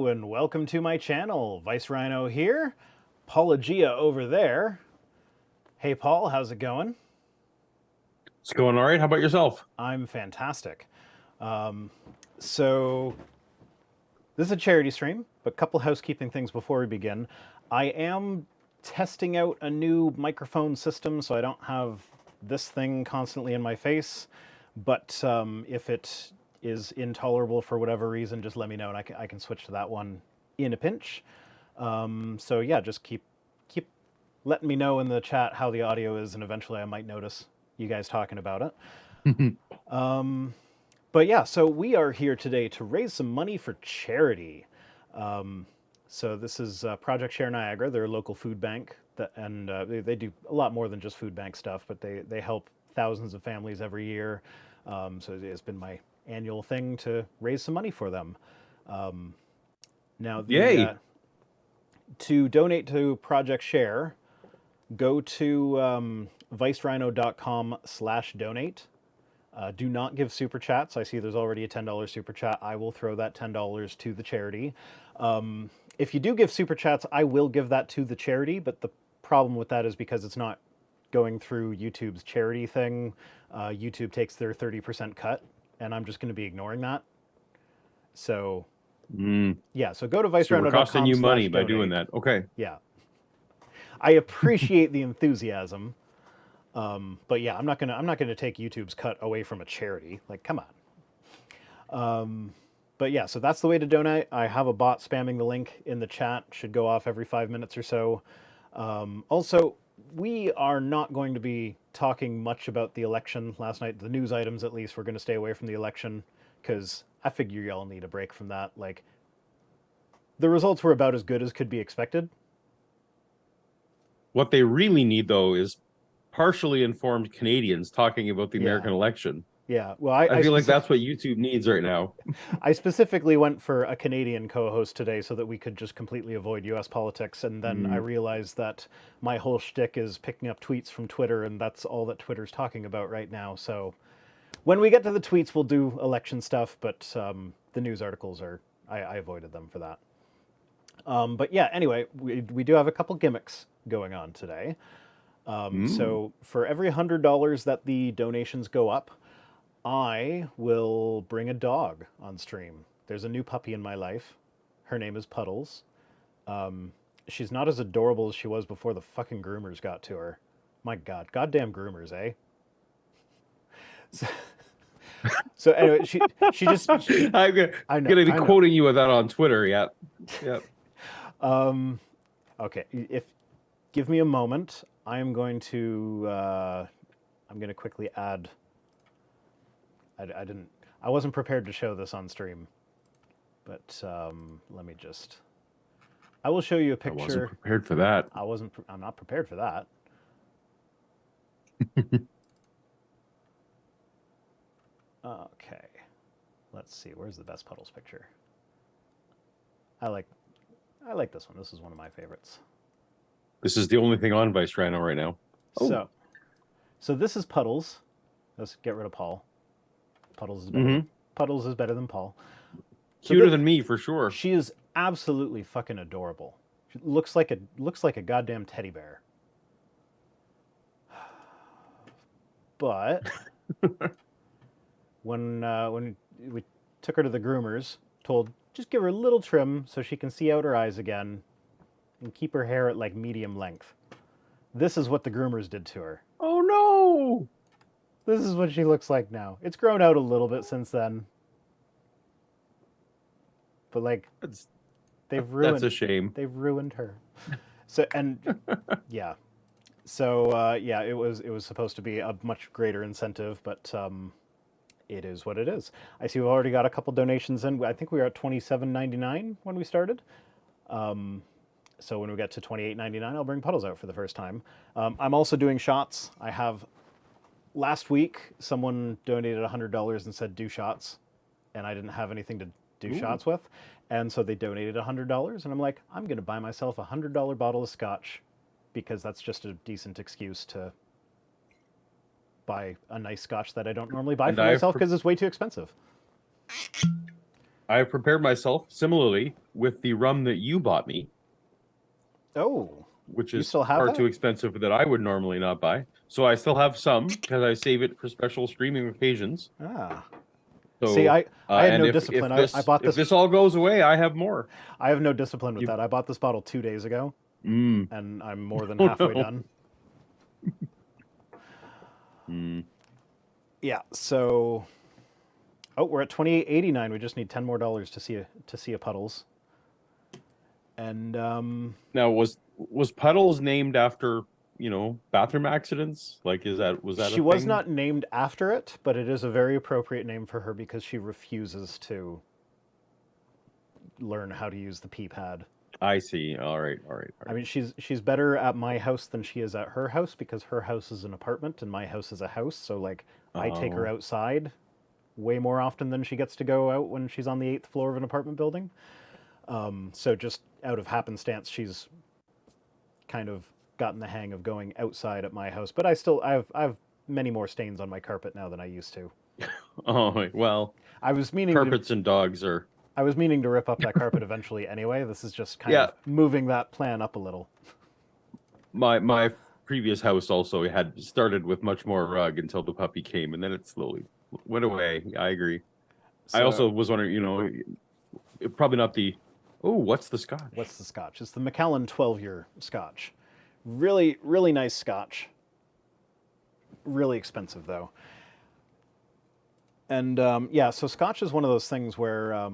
and welcome to my channel. Vice Rhino here, Paulogia over there. Hey Paul, how's it going? It's going all right. How about yourself? I'm fantastic. So this is a charity stream, but a couple housekeeping things before we begin. I am testing out a new microphone system, so I don't have this thing constantly in my face. But if it is intolerable for whatever reason, just let me know and I can switch to that one in a pinch. So yeah, just keep letting me know in the chat how the audio is, and eventually I might notice you guys talking about it. But yeah, so we are here today to raise some money for charity. So this is Project Share Niagara. They're a local food bank, and they do a lot more than just food bank stuff, but they help thousands of families every year. So it's been my annual thing to raise some money for them. Now, to donate to Project Share, go to vicerhino.com/donate. Do not give super chats. I see there's already a $10 super chat. I will throw that $10 to the charity. If you do give super chats, I will give that to the charity, but the problem with that is because it's not going through YouTube's charity thing. YouTube takes their 30% cut, and I'm just going to be ignoring that. So, yeah, so go to vicerhino.com/donate. So we're costing you money by doing that. Okay. Yeah. I appreciate the enthusiasm. But yeah, I'm not gonna take YouTube's cut away from a charity. Like, come on. But yeah, so that's the way to donate. I have a bot spamming the link in the chat. Should go off every 5 minutes or so. Also, we are not going to be talking much about the election last night. The news items, at least, we're going to stay away from the election because I figure y'all need a break from that. Like, the results were about as good as could be expected. What they really need, though, is partially informed Canadians talking about the American election. Yeah, well, I feel like that's what YouTube needs right now. I specifically went for a Canadian co-host today so that we could just completely avoid U.S. politics, and then I realized that my whole shtick is picking up tweets from Twitter, and that's all that Twitter's talking about right now. So when we get to the tweets, we'll do election stuff, but the news articles I avoided them for that. But yeah, anyway, we do have a couple gimmicks going on today. So for every $100 that the donations go up, I will bring a dog on stream. There's a new puppy in my life. Her name is Puddles. She's not as adorable as she was before the fucking groomers got to her. My God, goddamn groomers, eh? So anyway, she just... I'm gonna be quoting you with that on Twitter, yeah. Okay, give me a moment. I am going to quickly add... I wasn't prepared to show this on stream, but let me just... I will show you a picture. I wasn't prepared for that. I'm not prepared for that. Okay. Let's see. Where's the best Puddles picture? I like this one. This is one of my favorites. This is the only thing on Vice Rhino right now. Oh. So this is Puddles. Let's get rid of Paul. Puddles is better. Puddles is better than Paul. Cuter than me, for sure. She is absolutely fucking adorable. She looks like a goddamn teddy bear. But when we took her to the groomers, told just give her a little trim so she can see out her eyes again, and keep her hair at like medium length. This is what the groomers did to her. Oh no! This is what she looks like now. It's grown out a little bit since then. But like, they've ruined... That's a shame. They've ruined her. So, and yeah. So, yeah, it was supposed to be a much greater incentive, but it is what it is. I see we've already got a couple donations in. I think we were at $27.99 when we started. So when we get to $28.99, I'll bring Puddles out for the first time. I'm also doing shots. I have... Last week, someone donated $100 and said, do shots. And I didn't have anything to do shots with. And so they donated $100. And I'm like, I'm going to buy myself a $100 bottle of scotch because that's just a decent excuse to buy a nice scotch that I don't normally buy for myself because it's way too expensive. I've prepared myself similarly with the rum that you bought me, Oh, which you is still have far that? too expensive that I would normally not buy. So I still have some because I save it for special streaming occasions. Ah. So, See, I had and no if discipline. I this bought if this. this all goes away, I have more. I have no discipline with You, that. I bought this bottle 2 days ago, mm, and I'm more than oh halfway no. done. Mm. Yeah. So, oh, we're at 28.89. We just need $10 more to see a Puddles. And Now was Puddles named after, bathroom accidents? Like was that she a was thing? not named after it, but it is a very appropriate name for her because she refuses to learn how to use the pee pad. I see. All right. I mean, she's better at my house than she is at her house because her house is an apartment and my house is a house. So like, I take her Oh. outside way more often than she gets to go out when she's on the 8th floor of an apartment building. So just out of happenstance, she's kind of gotten the hang of going outside at my house. But I have many more stains on my carpet now than I used to. Oh, well, I was meaning carpets and dogs are. I was meaning to rip up that carpet eventually anyway. This is just kind Yeah. of moving that plan up a little. My previous house also had started with much more rug until the puppy came, and then it slowly went away. I agree. I also was wondering, probably not the. Oh, what's the scotch? What's the scotch? It's the Macallan 12-year scotch. Really, really nice scotch. Really expensive though. And yeah, so scotch is one of those things where,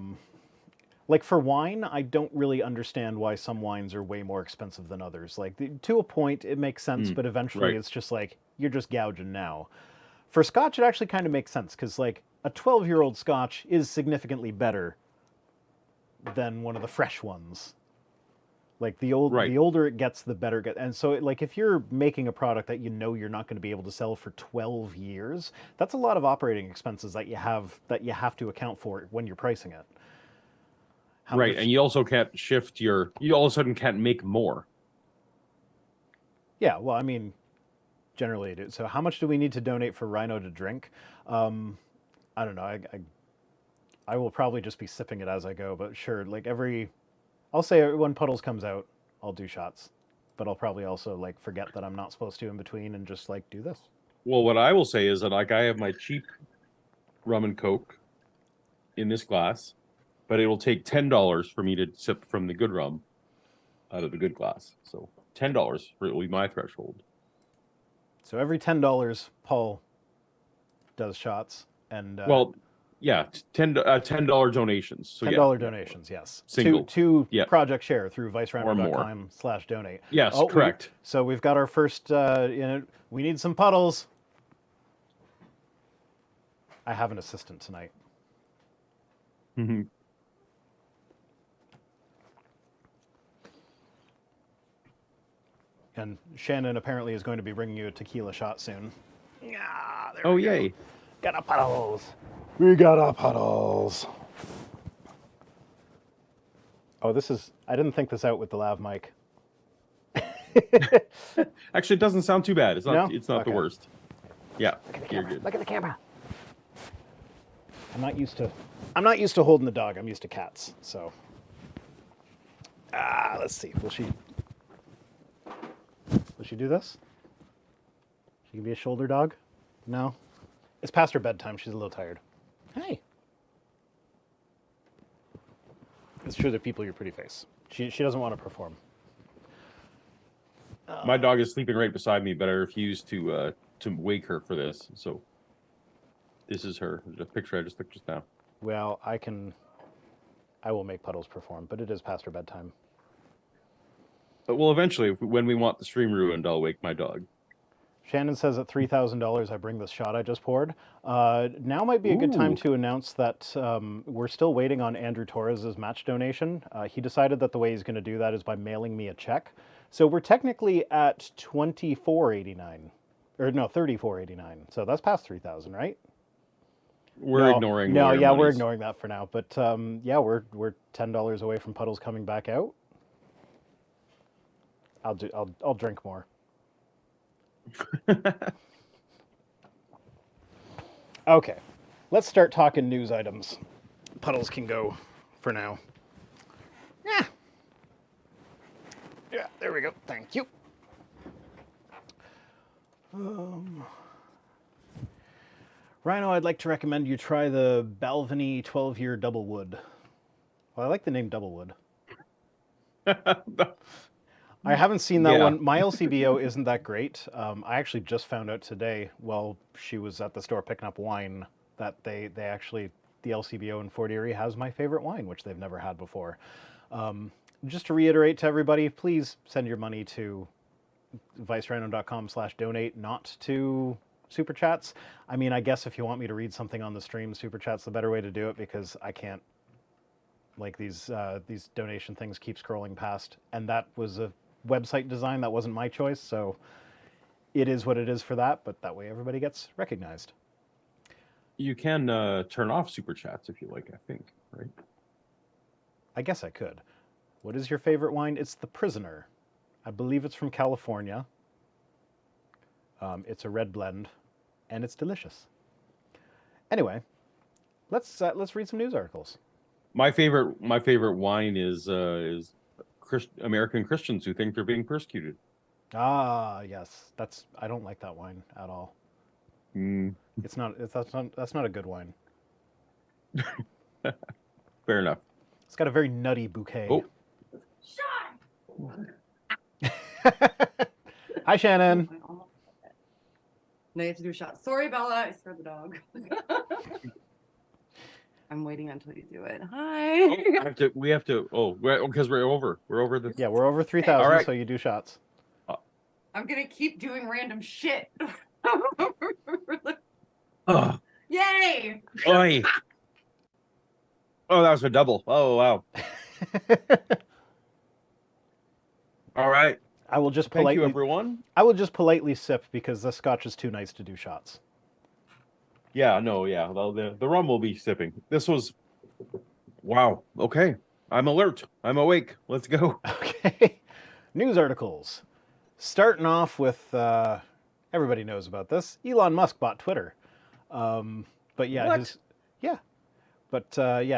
like for wine, I don't really understand why some wines are way more expensive than others. Like to a point, it makes sense, but eventually right. it's just like, you're just gouging now. For scotch, it actually kind of makes sense because like a 12-year-old scotch is significantly better than one of the fresh ones. Like the older it gets, the better it gets. And so like if you're making a product that you know you're not going to be able to sell for 12 years, that's a lot of operating expenses that you have to account for when you're pricing it. Right, and you also can't you all of a sudden can't make more. Yeah, well, I mean, generally I do. So how much do we need to donate for Rhino to drink? I don't know. I will probably just be sipping it as I go, but sure, like I'll say when Puddles comes out, I'll do shots. But I'll probably also like forget that I'm not supposed to in between and just like do this. Well, what I will say is that like I have my cheap rum and coke in this glass, but it will take $10 for me to sip from the good rum out of the good glass. So $10 will be my threshold. So every $10, Paul does shots, and Well, yeah, $10 donations. So $10 donations, yes. Single. To Yeah. Project Share through vicerhino.com/donate. Yes, Oh, correct. So we've got our first. We need some Puddles. I have an assistant tonight. Mm-hmm. And Shannon apparently is going to be bringing you a tequila shot soon. Yeah. Oh, yay. Got a Puddles. We got a Puddles. Oh, I didn't think this out with the lav mic. Actually, it doesn't sound too bad. It's not. No? It's not Okay. the worst. Yeah, You're good. Look at the camera. I'm not used to holding the dog. I'm used to cats. So, let's see. Will she do this? She can be a shoulder dog? No. It's past her bedtime. She's a little tired. Hey. It's true that people your pretty face. She doesn't want to perform. My dog is sleeping right beside me, but I refuse to wake her for this. So this is her. The picture I just took just now. Well, I will make Puddles perform, but it is past her bedtime. But well, eventually, when we want the stream ruined, I'll wake my dog. Shannon says at $3,000, I bring this shot I just poured. Now might be a good time to announce that we're still waiting on Andrew Torres's match donation. He decided that the way he's going to do that is by mailing me a check. So we're technically at $24.89, or no, $34.89. So that's past $3,000, right? We're ignoring. No, yeah, we're monies. ignoring that for now. But yeah, we're $10 away from Puddles coming back out. I'll drink more. Okay, let's start talking news items. Puddles can go for now. Yeah, there we go. Thank you. Rhino, I'd like to recommend you try the Balvenie 12-year Doublewood. Well, I like the name Doublewood. I haven't seen that one. My LCBO isn't that great. I actually just found out today, while she was at the store picking up wine, that they actually, the LCBO in Fort Erie has my favorite wine, which they've never had before. Just to reiterate to everybody, please send your money to vicerhino.com/donate, not to Super Chats. I mean, I guess if you want me to read something on the stream, Super Chat's the better way to do it, because I can't, like, these donation things keep scrolling past, and that was a website design that wasn't my choice, so it is what it is for that, but that way everybody gets recognized. You can turn off Super Chats if you like, I think, right? I guess I could. What is your favorite wine? It's the Prisoner. I believe it's from California. It's a red blend, and it's delicious. Anyway, let's read some news articles. My favorite wine is American Christians who think they're being persecuted. Ah, yes, I don't like that wine at all. That's not a good wine. Fair enough. It's got a very nutty bouquet. Oh. Hi, Shannon. No, you have to do a shot. Sorry, Bella. I scared the dog. I'm waiting until you do it. Hi. We have to. Oh, because we're over. We're over the. Yeah, we're over 3,000. Right. So you do shots. I'm gonna keep doing random shit. Oh. Yay! Oi. Oh, that was a double. Oh, wow. All right. I will just Thank you, everyone. I will just politely sip because the scotch is too nice to do shots. Yeah, no, yeah. The rum will be sipping. This was, wow. Okay, I'm alert. I'm awake. Let's go. Okay. News articles. Starting off with, everybody knows about this. Elon Musk bought Twitter. But yeah, What?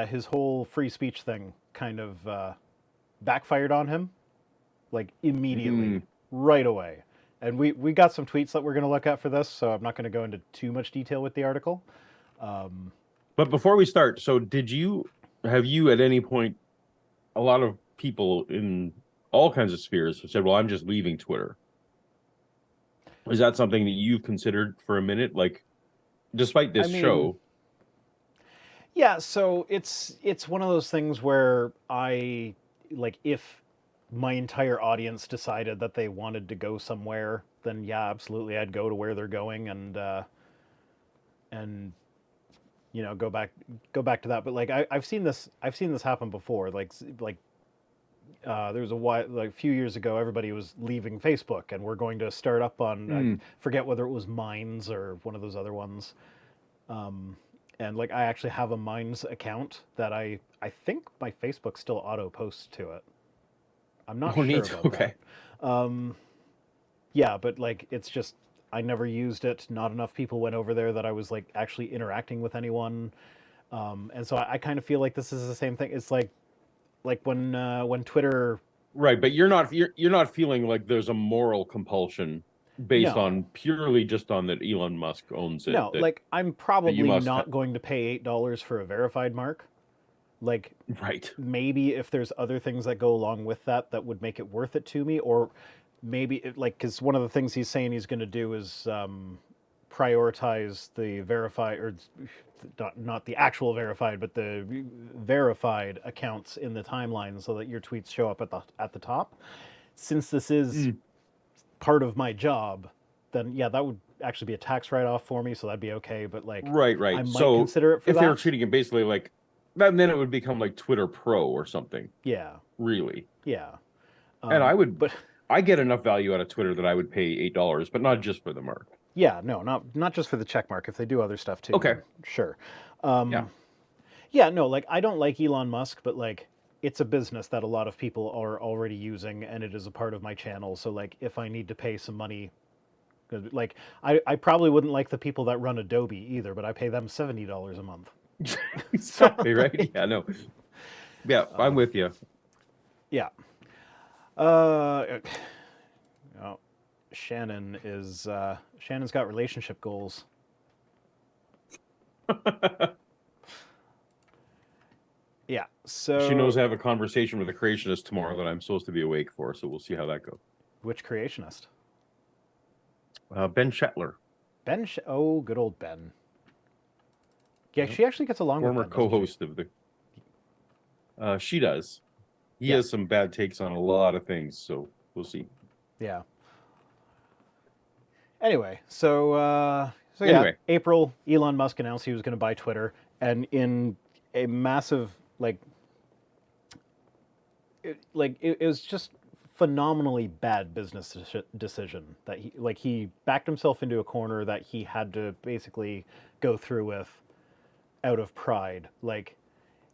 his whole free speech thing kind of backfired on him, like immediately, right away. And we got some tweets that we're going to look at for this, so I'm not going to go into too much detail with the article. But before we start, so have you at any point, a lot of people in all kinds of spheres have said, well, I'm just leaving Twitter. Is that something that you've considered for a minute? Like, despite this show? Yeah, so it's one of those things where if my entire audience decided that they wanted to go somewhere, then yeah, absolutely, I'd go to where they're going and go back to that. But like I've seen this happen before. There was a few years ago, everybody was leaving Facebook and we're going to start up on I forget whether it was Minds or one of those other ones. And like I actually have a Minds account that I think my Facebook still auto posts to it. I'm not sure about that. Yeah, but like it's just I never used it. Not enough people went over there that I was like actually interacting with anyone. And so I kind of feel like this is the same thing. It's like when Twitter. Right, but you're not feeling like there's a moral compulsion based on purely just on that Elon Musk owns it. No, like I'm probably not going to pay $8 for a verified mark. Like, right. Maybe if there's other things that go along with that would make it worth it to me, or maybe because one of the things he's saying he's going to do is prioritize the verified, or not the actual verified, but the verified accounts in the timeline so that your tweets show up at the top. Since this is part of my job, then yeah, that would actually be a tax write-off for me, so that'd be okay. But like, right, I might consider it for if that. they were treating it basically like. Then it would become like Twitter Pro or something. Yeah. Really. Yeah. And I get enough value out of Twitter that I would pay $8, but not just for the mark. Yeah, no, not just for the check mark. If they do other stuff too. Okay. Sure. Yeah, no, like I don't like Elon Musk, but like it's a business that a lot of people are already using, and it is a part of my channel. So like if I need to pay some money, like I probably wouldn't like the people that run Adobe either, but I pay them $70 a month. Sorry, right? Yeah, no. Yeah, I'm with you. Yeah. Oh, Shannon's got relationship goals. Yeah, so She knows I have a conversation with a creationist tomorrow that I'm supposed to be awake for, so we'll see how that goes. which creationist? Ben Shetler, Oh, good old Ben. Yeah, Yep. she actually gets along former with Ben, doesn't co-host of the. She does. He Yeah. has some bad takes on a lot of things, so we'll see. she? Yeah. Anyway, so yeah, Anyway. April, Elon Musk announced he was going to buy Twitter, and in a massive it was just phenomenally bad business decision that he backed himself into a corner that he had to basically go through with out of pride. Like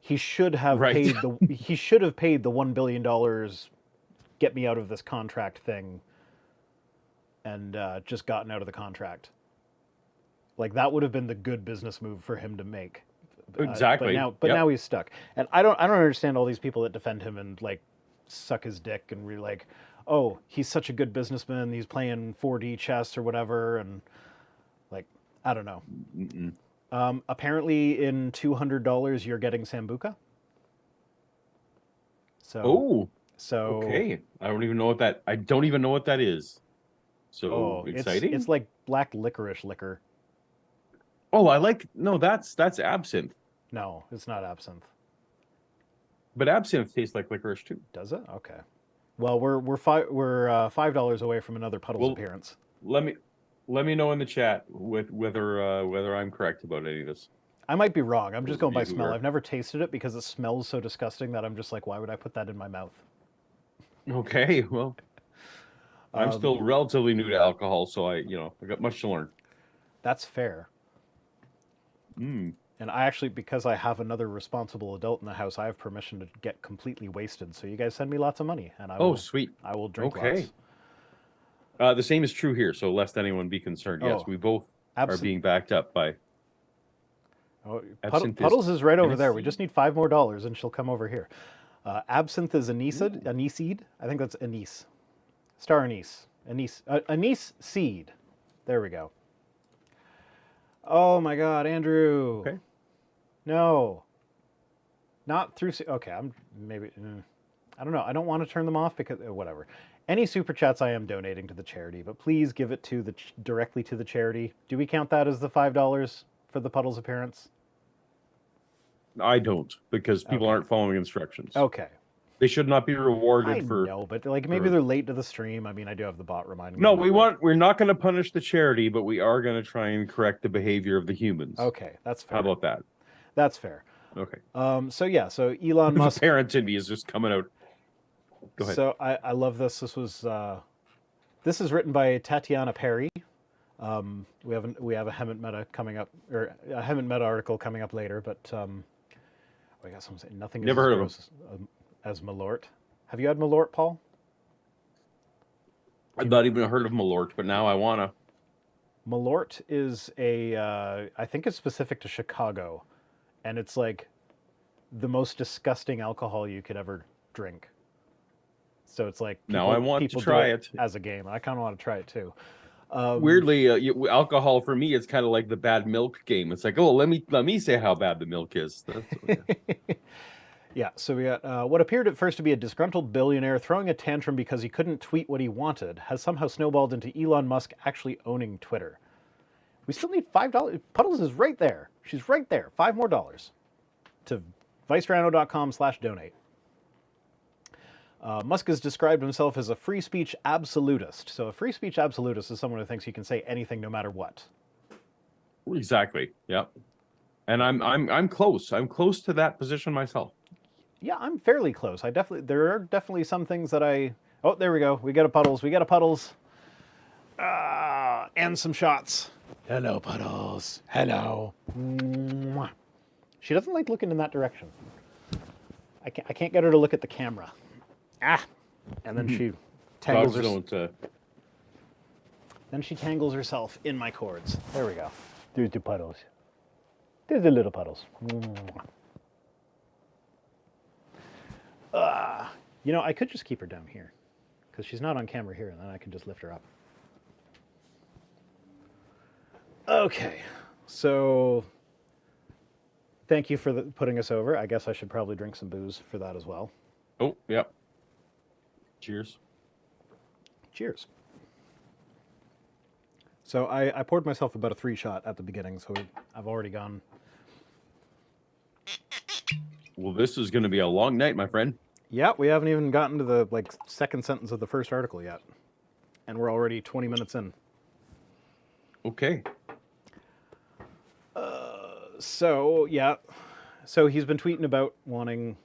he should have Right. paid the $1 billion get me out of this contract thing, and just gotten out of the contract. Like that would have been the good business move for him to make. Exactly. But now he's stuck, and I don't understand all these people that defend him and like suck his dick and be like, oh, he's such a good businessman. He's playing 4D chess or whatever, and like I don't know. Apparently, in $200, you're getting Sambuca. So okay. I don't even know what that is. So exciting. It's like black licorice liquor. Oh, that's absinthe. No, it's not absinthe. But absinthe tastes like licorice too. Does it? Okay. Well, we're $5 away from another Puddles appearance. Let me know in the chat with whether I'm correct about any of this. I might be wrong. I'm just going by Those of you smell. who are- I've never tasted it because it smells so disgusting that I'm just like, why would I put that in my mouth? Okay, well, I'm still relatively new to alcohol, so I got much to learn. That's fair. And I actually, because I have another responsible adult in the house, I have permission to get completely wasted. So you guys send me lots of money, and Sweet. I will drink Okay. lots. The same is true here, so lest anyone be concerned. Yes, we both are being backed up by. Puddles is right over there. We aniseed. just need $5 more, and she'll come over here. Absinthe is aniseed. I think that's anise. Star anise. Anise seed. There we go. Oh my God, Andrew. Okay. No. Not through. Okay, I'm maybe. I don't know. I don't want to turn them off because whatever. Any super chats I am donating to the charity, but please give it to directly to the charity. Do we count that as the $5 for the Puddles appearance? I don't, because people aren't following instructions. Okay. They should not be rewarded for. No, but like maybe they're late to the stream. I mean, I do have the bot reminding me. No, we're not going to punish the charity, but we are going to try and correct the behavior of the humans. Okay, that's fair. How about that? That's fair. Okay. So Elon Musk. The parent in me is just coming out. Go ahead. So I love this. This is written by Tatiana Perry. We have a Hemant Meta coming up, or a Hemant Meta article coming up later. But I guess I'm saying nothing. Never heard of him. As Malort. Have you had Malort, Paul? I've not even heard of Malort, but now I wanna. Malort is I think it's specific to Chicago, and it's like the most disgusting alcohol you could ever drink. So it's like Now I want to people try do it. as a game. I kind of want to try it too. Weirdly, alcohol for me, it's kind of like the bad milk game. It's like, oh, let me say how bad the milk is. Yeah, so we got what appeared at first to be a disgruntled billionaire throwing a tantrum because he couldn't tweet what he wanted has somehow snowballed into Elon Musk actually owning Twitter. We still need $5. Puddles is right there. She's right there. $5 more to vicerhino.com/donate. Musk has described himself as a free speech absolutist. So a free speech absolutist is someone who thinks you can say anything no matter what. Exactly. Yep. And I'm close. I'm close to that position myself. Yeah, I'm fairly close. There are definitely some things that oh, there we go. We got a Puddles. And some shots. Hello, Puddles. Hello. Mwah. She doesn't like looking in that direction. I can't get her to look at the camera. And then she tangles Then she tangles herself in my cords. There we go. There's the Puddles. There's the little Puddles. You know, I could just keep her down here, because she's not on camera here, and then I can just lift her up. Okay, so thank you for putting us over. I guess I should probably drink some booze for that as well. Oh, yeah. Cheers. Cheers. So I poured myself about a 3-shot at the beginning, so I've already gone. Well, this is going to be a long night, my friend. Yeah, we haven't even gotten to the second sentence of the first article yet, and we're already 20 minutes in. Okay. So yeah, so he's been tweeting about wanting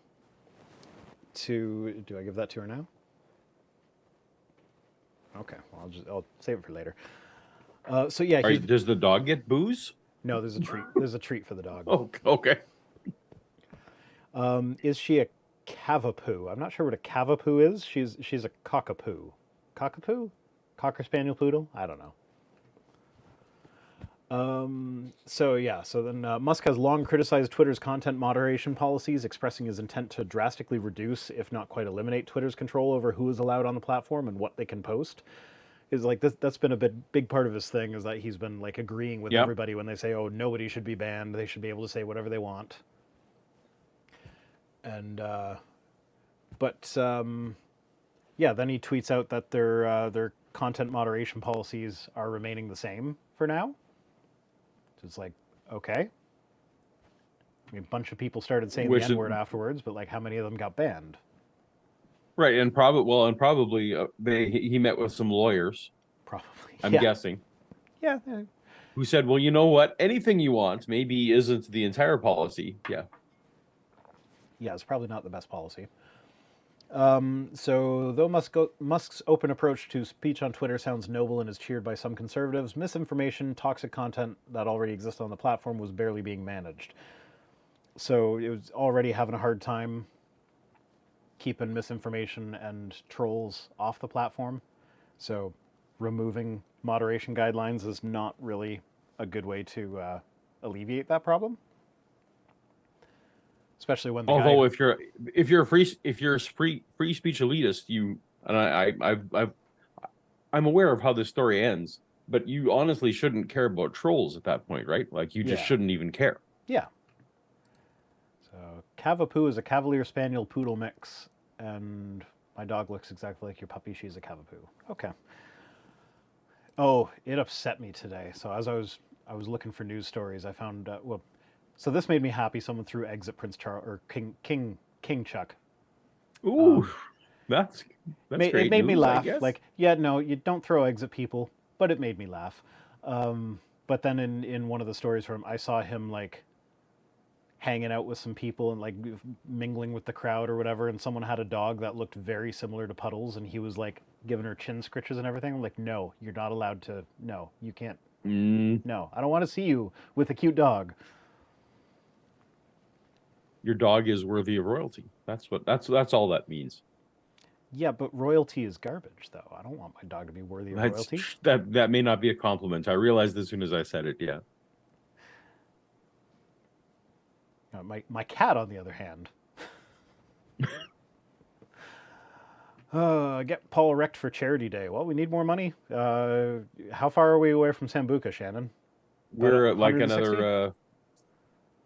to. Do I give that to her now? Okay, well I'll save it for later. So yeah, Does the dog get booze? No, there's a treat. There's a treat for the dog. Oh, okay. Is she a cavapoo? I'm not sure what a cavapoo is. She's a cockapoo. Cockapoo? Cocker Spaniel Poodle? I don't know. So then Musk has long criticized Twitter's content moderation policies, expressing his intent to drastically reduce, if not quite eliminate, Twitter's control over who is allowed on the platform and what they can post. Is like that's been a big part of his thing, is that he's been like agreeing with everybody when they say, oh, nobody should be banned, they should be able to say whatever they want. And yeah, then he tweets out that their content moderation policies are remaining the same for now. So it's like, okay. I mean, a bunch of people started saying the N-word afterwards, but like, how many of them got banned? Right, and probably he met with some lawyers. Probably, I'm guessing. Yeah. Who said, well, you know what? Anything you want maybe isn't the entire policy. Yeah. Yeah, it's probably not the best policy. So though Musk's open approach to speech on Twitter sounds noble and is cheered by some conservatives, misinformation, toxic content that already exists on the platform was barely being managed. So it was already having a hard time keeping misinformation and trolls off the platform. So removing moderation guidelines is not really a good way to alleviate that problem. Especially when if you're a free speech elitist, I'm aware of how this story ends, but you honestly shouldn't care about trolls at that point, right? Like you just shouldn't even care. Yeah. So Cavapoo is a Cavalier Spaniel Poodle mix, and my dog looks exactly like your puppy. She's a Cavapoo. Okay. Oh, it upset me today. So as I was looking for news stories, I found so this made me happy. Someone threw eggs at Prince Charles or King Chuck. Ooh, that's great. It made me news, laugh. I guess. Like, yeah, no, you don't throw eggs at people, but it made me laugh. But then in one of the stories from him, I saw him like hanging out with some people and like mingling with the crowd or whatever, and someone had a dog that looked very similar to Puddles, and he was like giving her chin scritches and everything. I'm like, no, you're not allowed to. No, you can't. No, I don't want to see you with a cute dog. Your dog is worthy of royalty. That's all that means. Yeah, but royalty is garbage, though. I don't want my dog to be worthy of royalty. That may not be a compliment. I realized as soon as I said it. Yeah. My cat, on the other hand. Get Paul erect for Charity Day. Well, we need more money. How far are we away from Sambuca, Shannon? We're like another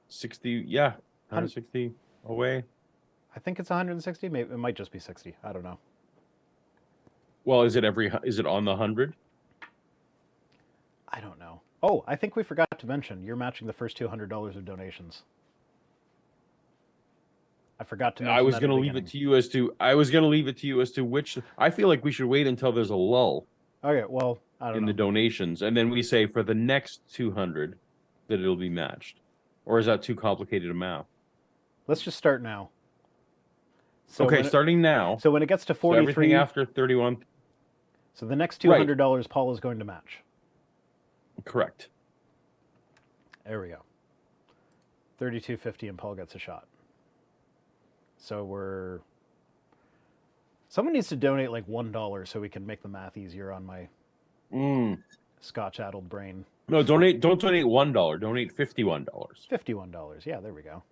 60. Yeah. 160 away. I think it's 160. Maybe it might just be 60. I don't know. Well, is it on the 100? I don't know. Oh, I think we forgot to mention you're matching the first $200 of donations. I forgot to mention I was going to leave it to you as to which. I feel like we should wait until there's a lull. Okay, well, I don't know. In the donations, and then we say for the next 200 that it'll be matched. Or is that too complicated a math? Let's just start now. So okay, starting now. So when it gets to 43... So everything after 31... So the next $200 Paul is going to match. Correct. There we go. $32.50 and Paul gets a shot. So we're... Someone needs to donate like $1 so we can make the math easier on my Scotch-addled brain. No, don't donate $1. Donate $51. $51. Yeah, there we go.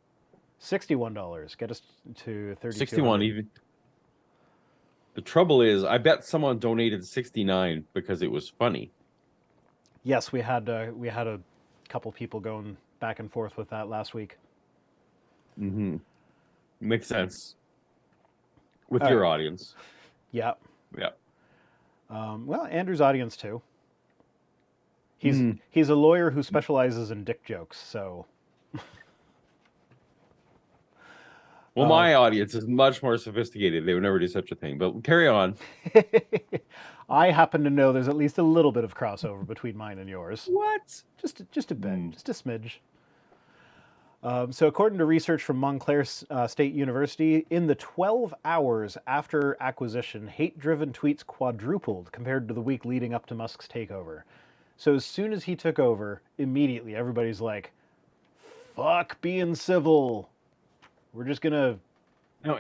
$61. Get us to 32. 61 even. The trouble is, I bet someone donated 69 because it was funny. Yes, we had a couple people going back and forth with that last week. Mm-hmm. Makes sense. With All your right. audience. Yeah. Yeah. Well, Andrew's audience too. He's a lawyer who specializes in dick jokes, so. Well, my audience is much more sophisticated. They would never do such a thing. But carry on. I happen to know there's at least a little bit of crossover between mine and yours. What? Just a bit, just a smidge. So according to research from Montclair State University, in the 12 hours after acquisition, hate-driven tweets quadrupled compared to the week leading up to Musk's takeover. So as soon as he took over, immediately everybody's like, fuck being civil. We're just going to... No,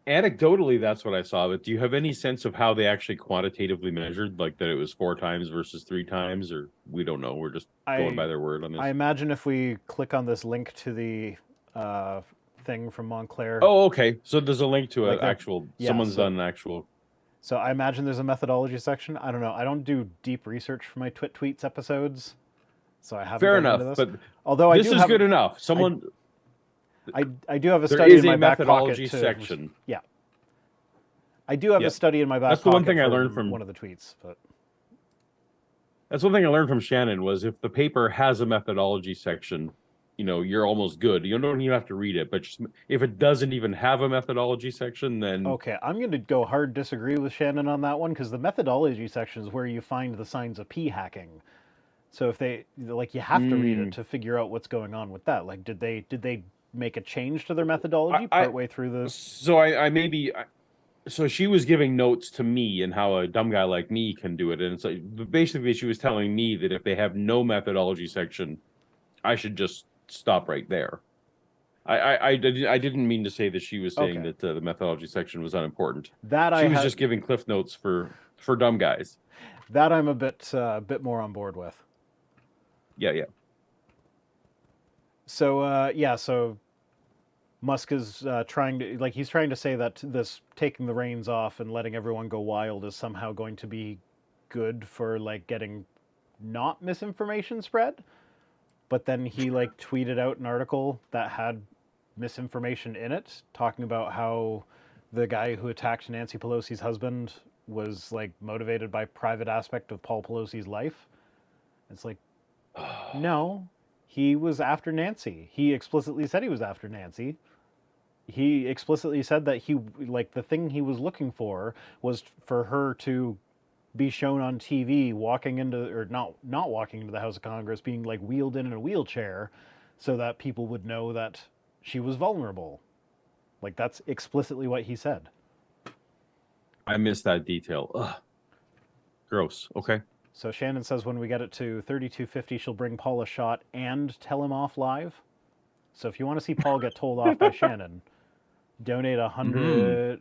anecdotally, that's what I saw. But do you have any sense of how they actually quantitatively measured, like that it was 4 times versus 3 times, or we don't know? We're just going by their word on this. I imagine if we click on this link to the thing from Montclair. Oh, okay. So there's a link to Like an actual. yeah, someone's done an actual. So I imagine there's a methodology section. I don't know. I don't do deep research for my Twit Tweets episodes, so I haven't. Fair gone into enough, this. but although this is good enough. Someone. I do have a There study is in my a back pocket methodology to, section. Yeah. I do have Yeah. a study in my back That's pocket. the one thing I from learned from one of the tweets, but That's one thing I learned from Shannon was if the paper has a methodology section, you know, you're almost good. You don't even have to read it, but just, if it doesn't even have a methodology section, then okay, I'm going to go hard disagree with Shannon on that one because the methodology section is where you find the signs of p hacking. So if they like, you have to read it to figure out what's going on with that. Like, did they make a change to their methodology partway through the? So I maybe. So she was giving notes to me and how a dumb guy like me can do it, and it's like basically she was telling me that if they have no methodology section, I should just stop right there. I didn't mean to say that she was saying that the methodology section was unimportant. That she was just giving cliff notes for dumb guys. That I'm a bit more on board with. Yeah. So so Musk is trying to say that this taking the reins off and letting everyone go wild is somehow going to be good for like getting not misinformation spread. But then he like tweeted out an article that had misinformation in it, talking about how the guy who attacked Nancy Pelosi's husband was like motivated by private aspect of Paul Pelosi's life. It's like, no, he was after Nancy. He explicitly said he was after Nancy. He explicitly said that he, like, the thing he was looking for was for her to be shown on TV walking into, or not walking into the House of Congress, being like wheeled in a wheelchair so that people would know that she was vulnerable. Like, that's explicitly what he said. I missed that detail. Ugh. Gross. Okay. So Shannon says when we get it to 3250, she'll bring Paul a shot and tell him off live. So if you want to see Paul get told off by Shannon, donate $100.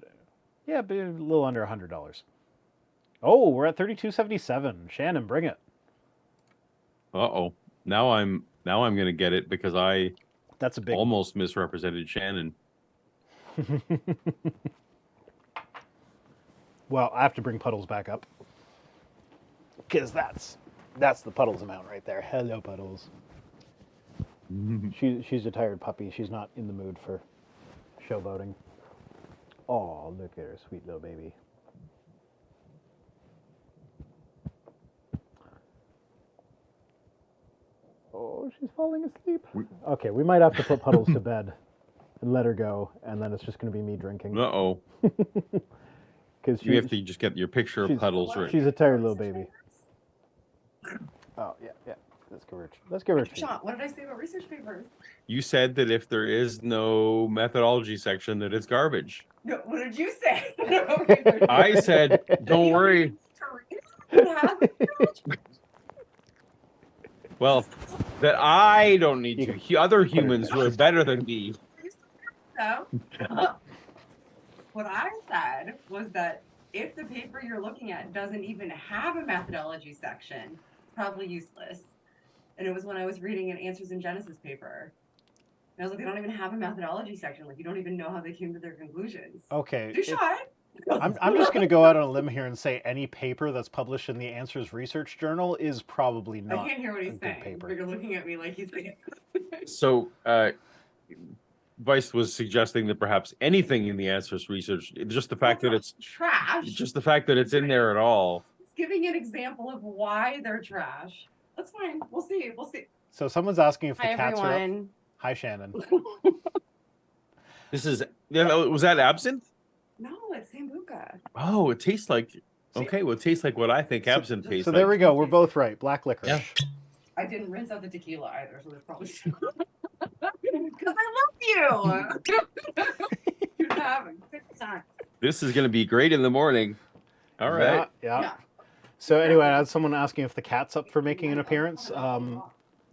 Yeah, but a little under $100. Oh, we're at 3277. Shannon, bring it. Uh-oh. Now I'm gonna get it because I That's a big almost misrepresented Shannon. Well, I have to bring Puddles back up. Because that's the Puddles amount right there. Hello, Puddles. She's a tired puppy. She's not in the mood for showboating. Oh, look at her, sweet little baby. Oh, she's falling asleep. Okay, we might have to put Puddles to bed and let her go, and then it's just going to be me drinking. Uh-oh. Because you have to just get your picture of Puddles right. She's a tired little baby. Oh, yeah. Let's give her a treat. Sean, what did I say about research papers? You said that if there is no methodology section, that it's garbage. No, what did you say? I said, don't worry. Well, that I don't need to. Other humans who are better than me. So, what I said was that if the paper you're looking at doesn't even have a methodology section, it's probably useless. And it was when I was reading an Answers in Genesis paper. And I was like, they don't even have a methodology section. Like, you don't even know how they came to their conclusions. Okay. Do shot. I'm just going to go out on a limb here and say any paper that's published in the Answers Research Journal is probably I not can't hear what a he's good saying. paper. But you're looking at me like he's saying. So, Vice was suggesting that perhaps anything in the Answers Research, just the fact that it's trash. just the fact that it's in there at all. He's giving an example of why they're trash. That's fine. We'll see. We'll see. So someone's asking if the Hi, cats are up. everyone. Hi, Shannon. This is, was that absinthe? No, it's Sambuca. Oh, it tastes like, okay, well, it tastes like what I think absinthe tastes So like. there we go. We're both right. Black licorice. Yeah. I didn't rinse out the tequila either, so there's probably because I love you. You're having a good time. This is going to be great in the morning. All right. Yeah. So anyway, I had someone asking if the cat's up for making an appearance.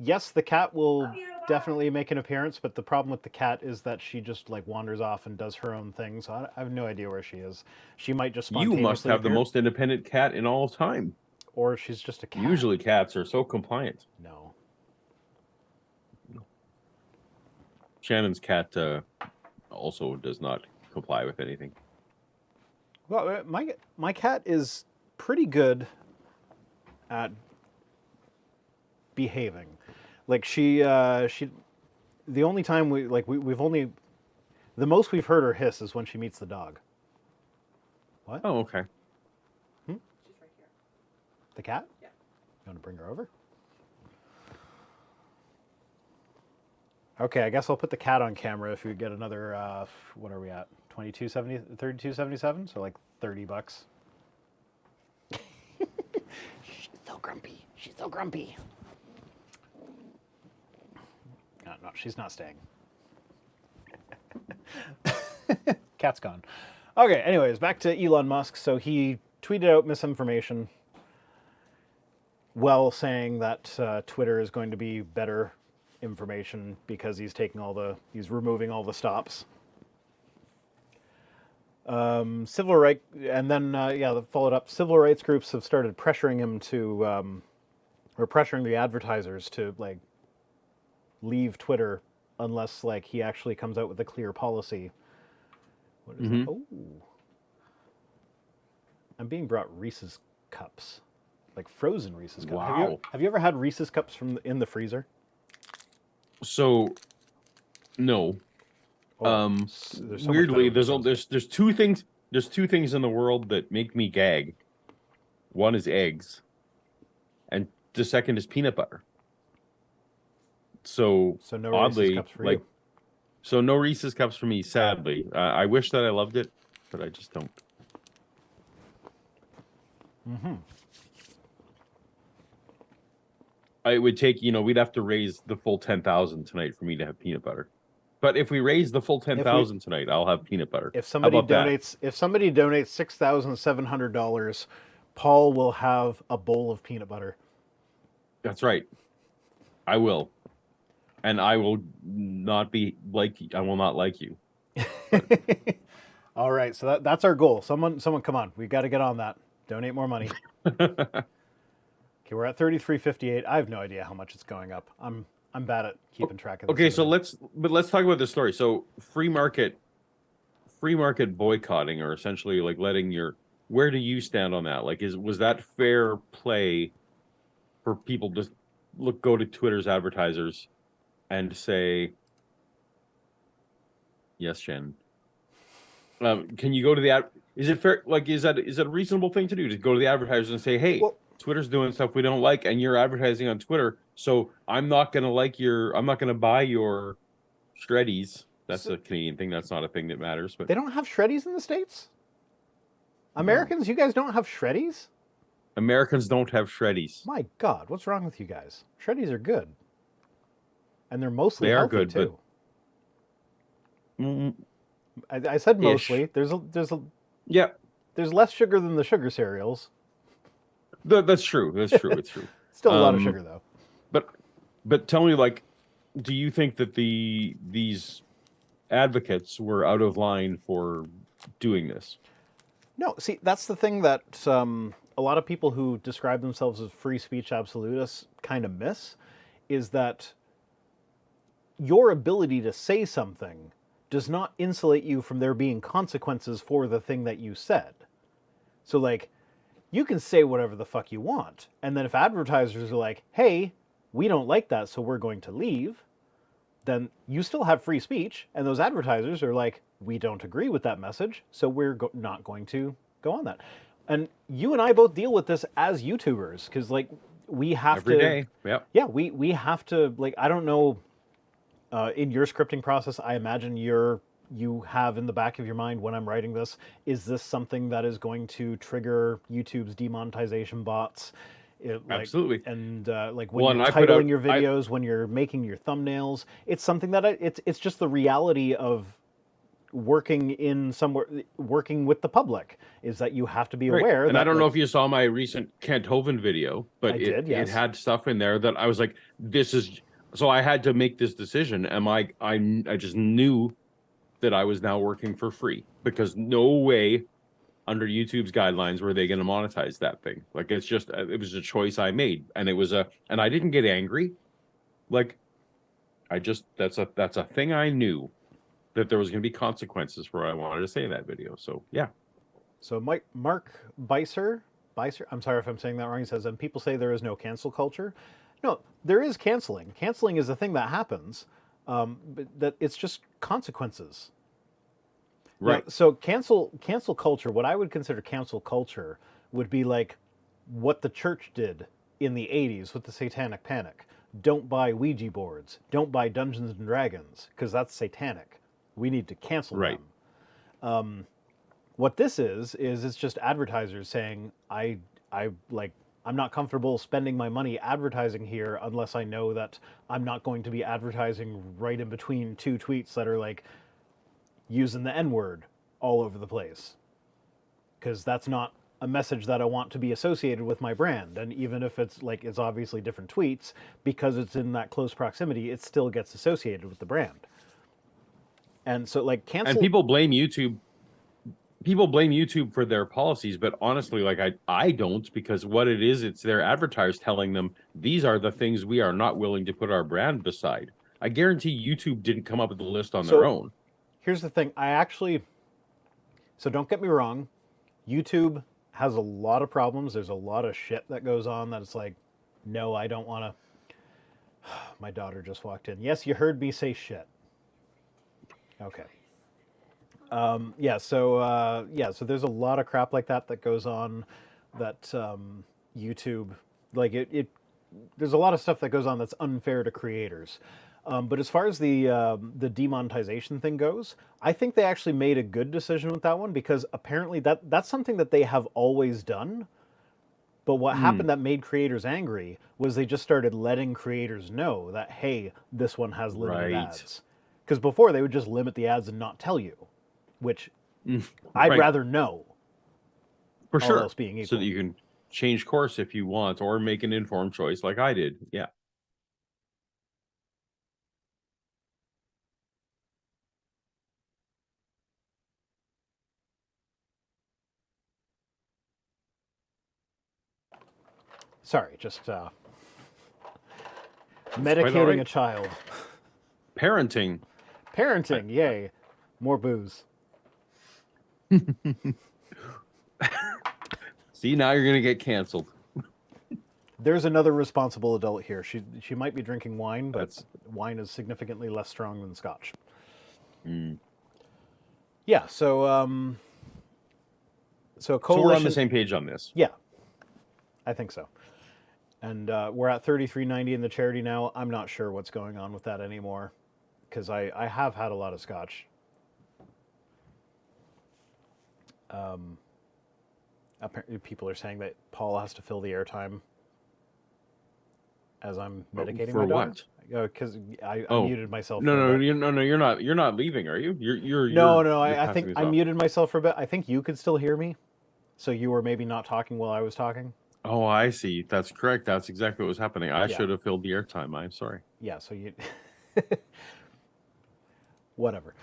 Yes, the cat will definitely make an appearance, but the problem with the cat is that she just like wanders off and does her own thing. So I have no idea where she is. She might just You spontaneously must have the appear, most independent cat in all of time. or she's just a cat. Usually cats are so compliant. No. Shannon's cat also does not comply with anything. Well, my cat is pretty good at behaving. Like the only time the most we've heard her hiss is when she meets the dog. What? Oh, okay. She's right here. The cat? Yeah. You want to bring her over? Okay, I guess I'll put the cat on camera if we get another, what are we at? 32.77, so like $30. She's so grumpy. She's so grumpy. No, she's not staying. Cat's gone. Okay, anyways, back to Elon Musk. So he tweeted out misinformation while saying that Twitter is going to be better information because he's removing all the stops. Civil rights, and then followed up. Civil rights groups have started pressuring him to, or pressuring the advertisers to like leave Twitter unless like he actually comes out with a clear policy. What is that? Oh, I'm being brought Reese's cups, like frozen Reese's cups. Wow. Have you ever had Reese's cups in the freezer? So, no. There's so Weirdly, much better there's two things. There's two things in the world that make me gag. One is eggs, and the second is peanut butter. So no oddly, Reese's cups for you. So no Reese's cups for me. Sadly, I wish that I loved it, but I just don't. Mm-hmm. It would take, we'd have to raise the full 10,000 tonight for me to have peanut butter. But if we raise the full 10,000 tonight, I'll have peanut butter. If somebody donates $6,700, Paul will have a bowl of peanut butter. That's right. I will. And I will not like you. All right, so that's our goal. Someone come on. We got to get on that. Donate more money. Okay, we're at 33.58. I have no idea how much it's going up. I'm bad at keeping track of this. Okay, so let's talk about this story. So free market boycotting, or essentially like where do you stand on that? Like was that fair play for people to go to Twitter's advertisers and say, yes, Shannon. Can you go to the is it fair? Like, is that a reasonable thing to do, to go to the advertisers and say, hey, Twitter's doing stuff we don't like, and you're advertising on Twitter, so I'm not gonna buy your shreddies. That's a Canadian thing. That's not a thing that matters. But they don't have shreddies in the States? Americans, you guys don't have shreddies? Americans don't have shreddies. My God, what's wrong with you guys? Shreddies are good, and they're mostly healthy good too. But... I said mostly. There's less sugar than the sugar cereals. That's true. It's true. Still a lot of sugar though. But tell me, like, do you think that these advocates were out of line for doing this? No, see, that's the thing that a lot of people who describe themselves as free speech absolutists kind of miss, is that your ability to say something does not insulate you from there being consequences for the thing that you said. So, like, you can say whatever the fuck you want. And then if advertisers are like, hey, we don't like that, so we're going to leave, then you still have free speech. And those advertisers are like, we don't agree with that message, so we're not going to go on that. And you and I both deal with this as YouTubers, because, like, we have Every day. Yep. Yeah, we have to, like, I don't know, in your scripting process, I imagine you have in the back of your mind when I'm writing this, is this something that is going to trigger YouTube's demonetization bots? Absolutely. And like when you're titling your videos, when you're making your thumbnails, it's something that it's just the reality of working with the public, is that you have to be aware. And that, I don't know if you saw my recent Kent Hovind video, but yes. It had stuff in there that I was like, this is, so I had to make this decision. I just knew that I was now working for free, because no way under YouTube's guidelines were they going to monetize that thing. Like, it's just, it was a choice I made, and and I didn't get angry. Like, that's a thing I knew that there was going to be consequences for what I wanted to say in that video. So yeah. So Mark Beiser, I'm sorry if I'm saying that wrong. He says, and people say there is no cancel culture. No, there is canceling. Canceling is a thing that happens, but that it's just consequences. Right. Now, so cancel culture, what I would consider cancel culture would be like what the church did in the 80s with the Satanic Panic. Don't buy Ouija boards. Don't buy Dungeons and Dragons, because that's satanic. We need to cancel them. What this is it's just advertisers saying, I'm not comfortable spending my money advertising here unless I know that I'm not going to be advertising right in between two tweets that are like using the N-word all over the place. Because that's not a message that I want to be associated with my brand. And even if it's like, it's obviously different tweets, because it's in that close proximity, it still gets associated with the brand. And so, like, cancel. And people blame YouTube. People blame YouTube for their policies, but honestly, like, I don't, because what it is, it's their advertisers telling them these are the things we are not willing to put our brand beside. I guarantee YouTube didn't come up with the list on their own. Here's the thing. So don't get me wrong, YouTube has a lot of problems. There's a lot of shit that goes on that it's like, no, I don't want to. My daughter just walked in. Yes, you heard me say shit. Okay. So there's a lot of crap like that goes on that YouTube, like there's a lot of stuff that goes on that's unfair to creators. But as far as the demonetization thing goes, I think they actually made a good decision with that one, because apparently that's something that they have always done. But what happened that made creators angry was they just started letting creators know that, hey, this one has limited ads. Because before they would just limit the ads and not tell you, which I'd rather know. For sure. All else being equal. So that you can change course if you want, or make an informed choice like I did. Yeah. Sorry, just medicating a child. Parenting, yay. More booze. See, now you're going to get canceled. There's another responsible adult here. She might be drinking wine, but wine is significantly less strong than scotch. Yeah, so coalition. So we're on the same page on this. Yeah, I think so. And we're at 33.90 in the charity now. I'm not sure what's going on with that anymore, because I have had a lot of scotch. Apparently people are saying that Paul has to fill the airtime as I'm medicating my daughter. For what? Because I muted myself. No, you're not leaving, are you? You're I think I muted myself for a bit. I think you could still hear me, so you were maybe not talking while I was talking. Oh, I see. That's correct. That's exactly what was happening. I should have filled the airtime. I'm sorry. Yeah, so you... Whatever.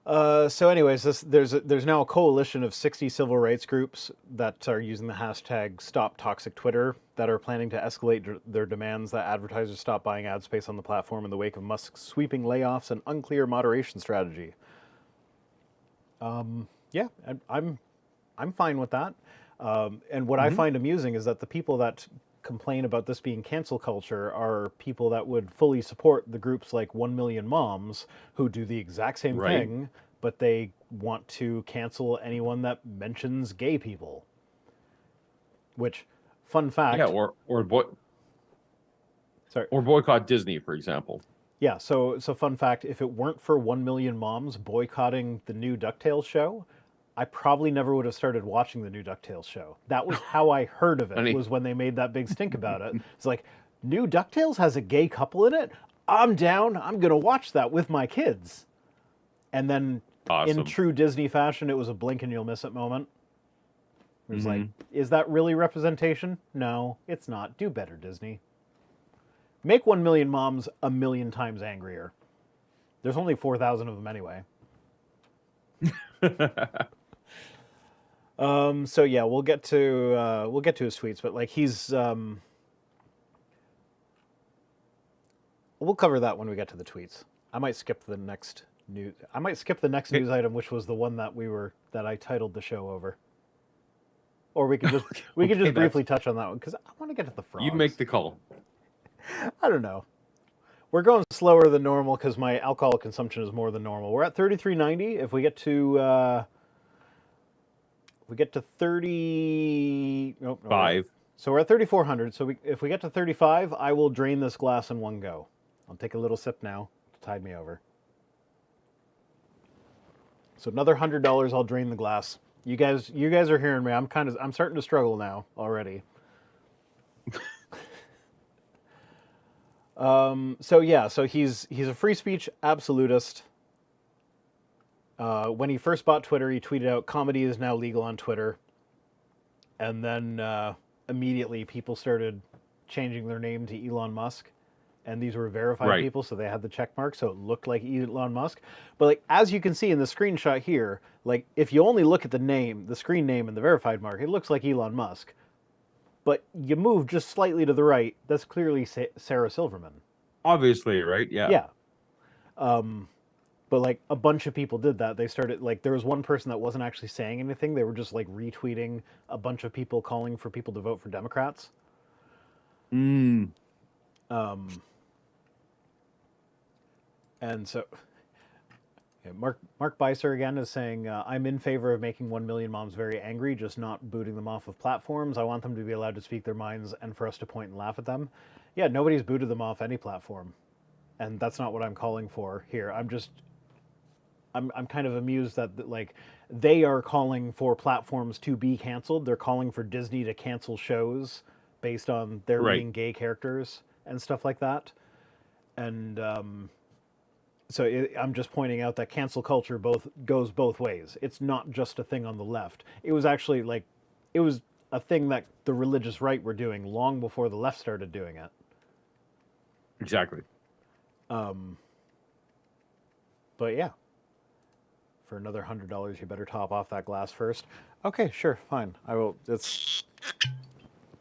So anyways, there's now a coalition of 60 civil rights groups that are using the hashtag #StopToxicTwitter that are planning to escalate their demands that advertisers stop buying ad space on the platform in the wake of Musk's sweeping layoffs and unclear moderation strategy. Yeah, I'm fine with that. And what I find amusing is that the people that complain about this being cancel culture are people that would fully support the groups like 1 Million Moms who do the exact same Right. thing, but they want to cancel anyone that mentions gay people. Which, fun fact. Yeah, Sorry. or boycott Disney, for example. Yeah, so fun fact, if it weren't for 1 Million Moms boycotting the new DuckTales show, I probably never would have started watching the new DuckTales show. That was how I heard of it, Funny. was when they made that big stink about it. It's like, new DuckTales has a gay couple in it? I'm down. I'm going to watch that with my kids. And then, Awesome. in true Disney fashion, it was a blink and you'll miss it moment. It was like, is that really representation? No, it's not. Do better, Disney. Make 1 Million Moms a million times angrier. There's only 4,000 of them anyway. So yeah, we'll get to his tweets, but like he's we'll cover that when we get to the tweets. I might skip the next news. I might skip the next news item, which was the one that I titled the show over. Or we could just briefly touch on that one because I want to get to the frogs. You make the call. I don't know. We're going slower than normal because my alcohol consumption is more than normal. We're at 33.90. If we get to 30, nope, no, 5. So we're at 3,400. So if we get to 35, I will drain this glass in one go. I'll take a little sip now to tide me over. So another $100, I'll drain the glass. You guys are hearing me. I'm starting to struggle now already. So he's a free speech absolutist. When he first bought Twitter, he tweeted out, "Comedy is now legal on Twitter," and then immediately people started changing their name to Elon Musk, and these were verified people, so they had the check mark, so it looked like Elon Musk. But like as you can see in the screenshot here, like if you only look at the name, the screen name, and the verified mark, it looks like Elon Musk. But you move just slightly to the right, that's clearly Sarah Silverman. Obviously, right? Yeah. Yeah. But like a bunch of people did that. They started like there was one person that wasn't actually saying anything. They were just like retweeting a bunch of people calling for people to vote for Democrats. And so yeah, Mark Beiser again is saying, I'm in favor of making 1 Million Moms very angry, just not booting them off of platforms. I want them to be allowed to speak their minds and for us to point and laugh at them. Yeah, nobody's booted them off any platform. And that's not what I'm calling for here. I'm kind of amused that like they are calling for platforms to be canceled. They're calling for Disney to cancel shows based on there being gay characters and stuff like that. And I'm just pointing out that cancel culture goes both ways. It's not just a thing on the left. It was actually like, it was a thing that the religious right were doing long before the left started doing it. Exactly. But yeah, for another $100, you better top off that glass first. Okay, sure, fine. I will.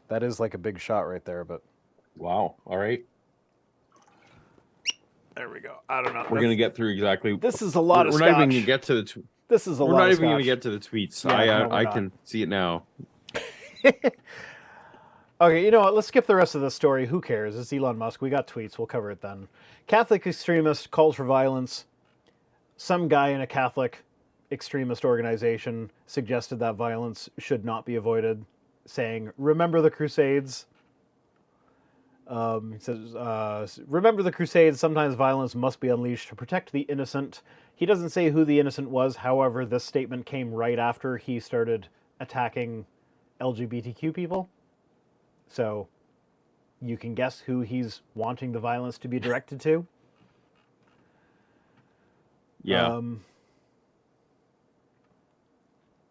That is like a big shot right there, but. Wow. All right. There we go. I don't know. We're gonna get through exactly. This is a lot of We're scotch. not even gonna get to the. This is a lot. We're not of even gonna scotch. get to the tweets. Yeah, I can see it now. Okay, you know what? Let's skip the rest of the story. Who cares? It's Elon Musk. We got tweets. We'll cover it then. Catholic extremist calls for violence. Some guy in a Catholic extremist organization suggested that violence should not be avoided, saying, "Remember the Crusades." He says, "Remember the Crusades. Sometimes violence must be unleashed to protect the innocent." He doesn't say who the innocent was. However, this statement came right after he started attacking LGBTQ people. So you can guess who he's wanting the violence to be directed to. Yeah.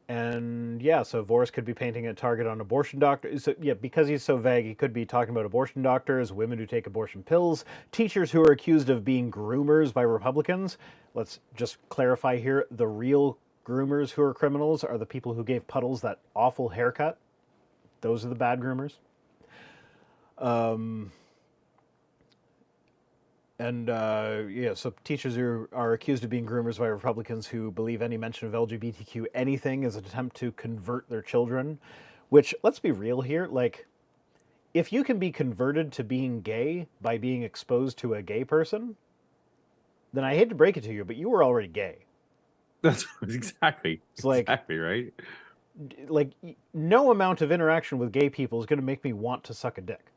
And yeah, so Voris could be painting a target on abortion doctors. So, yeah, because he's so vague, he could be talking about abortion doctors, women who take abortion pills, teachers who are accused of being groomers by Republicans. Let's just clarify here. The real groomers who are criminals are the people who gave Puddles that awful haircut. Those are the bad groomers. And yeah, so teachers are accused of being groomers by Republicans who believe any mention of LGBTQ anything is an attempt to convert their children. Which, let's be real here, like, if you can be converted to being gay by being exposed to a gay person, then I hate to break it to you, but you were already gay. That's exactly like- exactly right. Like, no amount of interaction with gay people is going to make me want to suck a dick.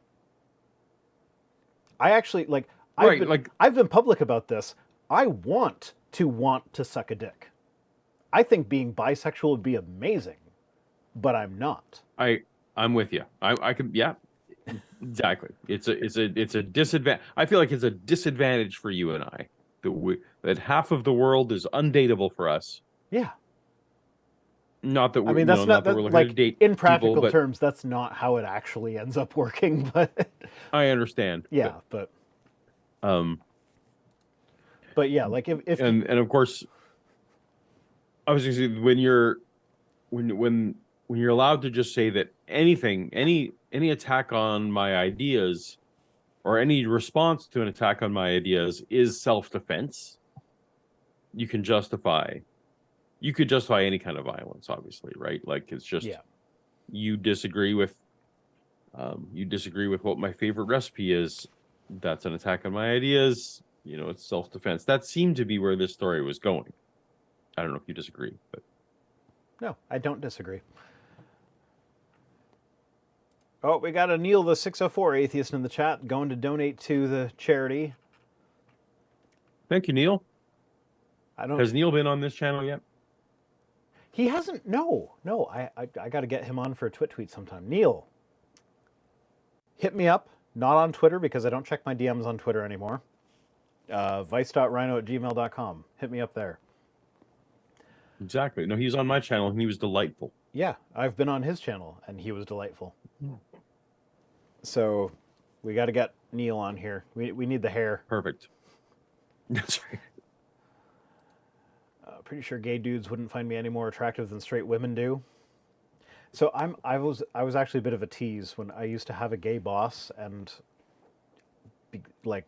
I actually, like, I've been public about this. I want to suck a dick. I think being bisexual would be amazing, but I'm not. I'm with you. I can, yeah, exactly. It's a disadvantage. I feel like it's a disadvantage for you and I that half of the world is undateable for us. Yeah. Not that we're, I mean, that's not that we're looking like to date in practical people, terms. That's not how it actually ends up working. But I understand. yeah, but yeah, like if and of course, I was going to say when you're allowed to just say that anything, any attack on my ideas, or any response to an attack on my ideas is self-defense, you could justify any kind of violence, obviously, right? Like, it's just, you disagree with what my favorite recipe is. That's an attack on my ideas. It's self-defense. That seemed to be where this story was going. I don't know if you disagree, but no, I don't disagree. Oh, we got a Neil the 604 atheist in the chat going to donate to the charity. Thank you, Neil. Has Neil been on this channel yet? He hasn't. No. I got to get him on for a Twit Tweet sometime. Neil, hit me up. Not on Twitter because I don't check my DMs on Twitter anymore. Vice.rhino@gmail.com. Hit me up there. Exactly. No, he's on my channel and he was delightful. Yeah, I've been on his channel and he was delightful. So we got to get Neil on here. We need the hair. Perfect. That's right. Pretty sure gay dudes wouldn't find me any more attractive than straight women do. So I was actually a bit of a tease when I used to have a gay boss, and like,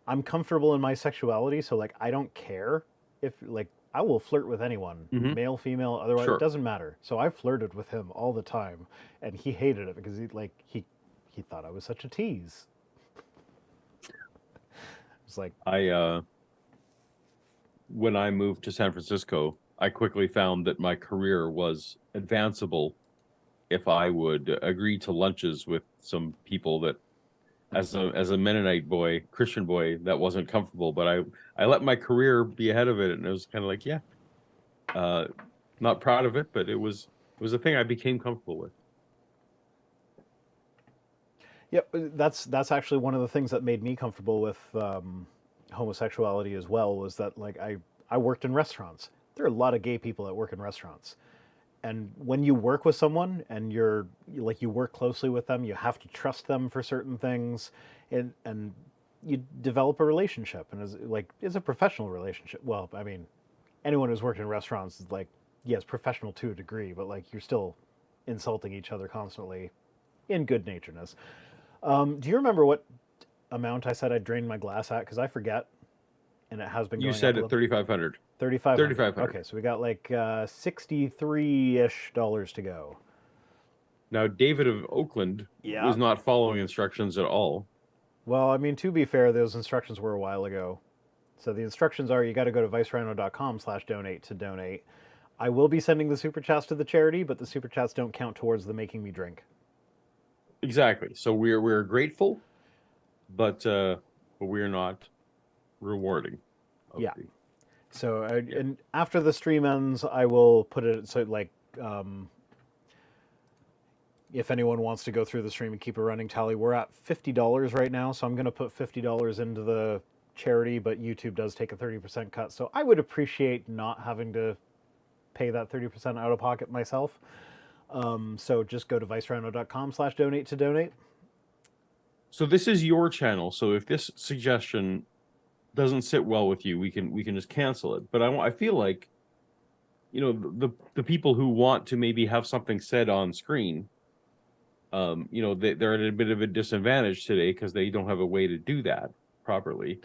I'm comfortable in my sexuality, so like I don't care if, like, I will flirt with anyone, male, female, otherwise it doesn't matter. So I flirted with him all the time, and he hated it because he thought I was such a tease. It's like, when I moved to San Francisco, I quickly found that my career was advanceable if I would agree to lunches with some people that, as a Mennonite boy, Christian boy, that wasn't comfortable. But I let my career be ahead of it, and it was kind of like, not proud of it, but it was a thing I became comfortable with. Yep, that's actually one of the things that made me comfortable with homosexuality as well, was that, like, I worked in restaurants. There are a lot of gay people that work in restaurants. And when you work with someone and you work closely with them, you have to trust them for certain things, and you develop a relationship, and it's a professional relationship. Well, I mean, anyone who's worked in restaurants is, like, yes, professional to a degree, but like, you're still insulting each other constantly in good naturedness. Do you remember what amount I said I drained my glass at? Because I forget, and it has been going You said up at 3,500. 3,500. Okay, so we got like $63-ish to go. Now, David of Oakland was not following instructions at all. Well, I mean, to be fair, those instructions were a while ago. So the instructions are, you got to go to vicerhino.com/donate to donate. I will be sending the super chats to the charity, but the super chats don't count towards the making me drink. Exactly. So we're grateful, but we're not rewarding. Yeah. So and after the stream ends, I will put it so, like, if anyone wants to go through the stream and keep a running tally, we're at $50 right now, so I'm going to put $50 into the charity, but YouTube does take a 30% cut, so I would appreciate not having to pay that 30% out of pocket myself. So just go to vicerhino.com/donate to donate. So this is your channel, so if this suggestion doesn't sit well with you, we can just cancel it. But I feel like, the people who want to maybe have something said on screen, they're at a bit of a disadvantage today because they don't have a way to do that properly.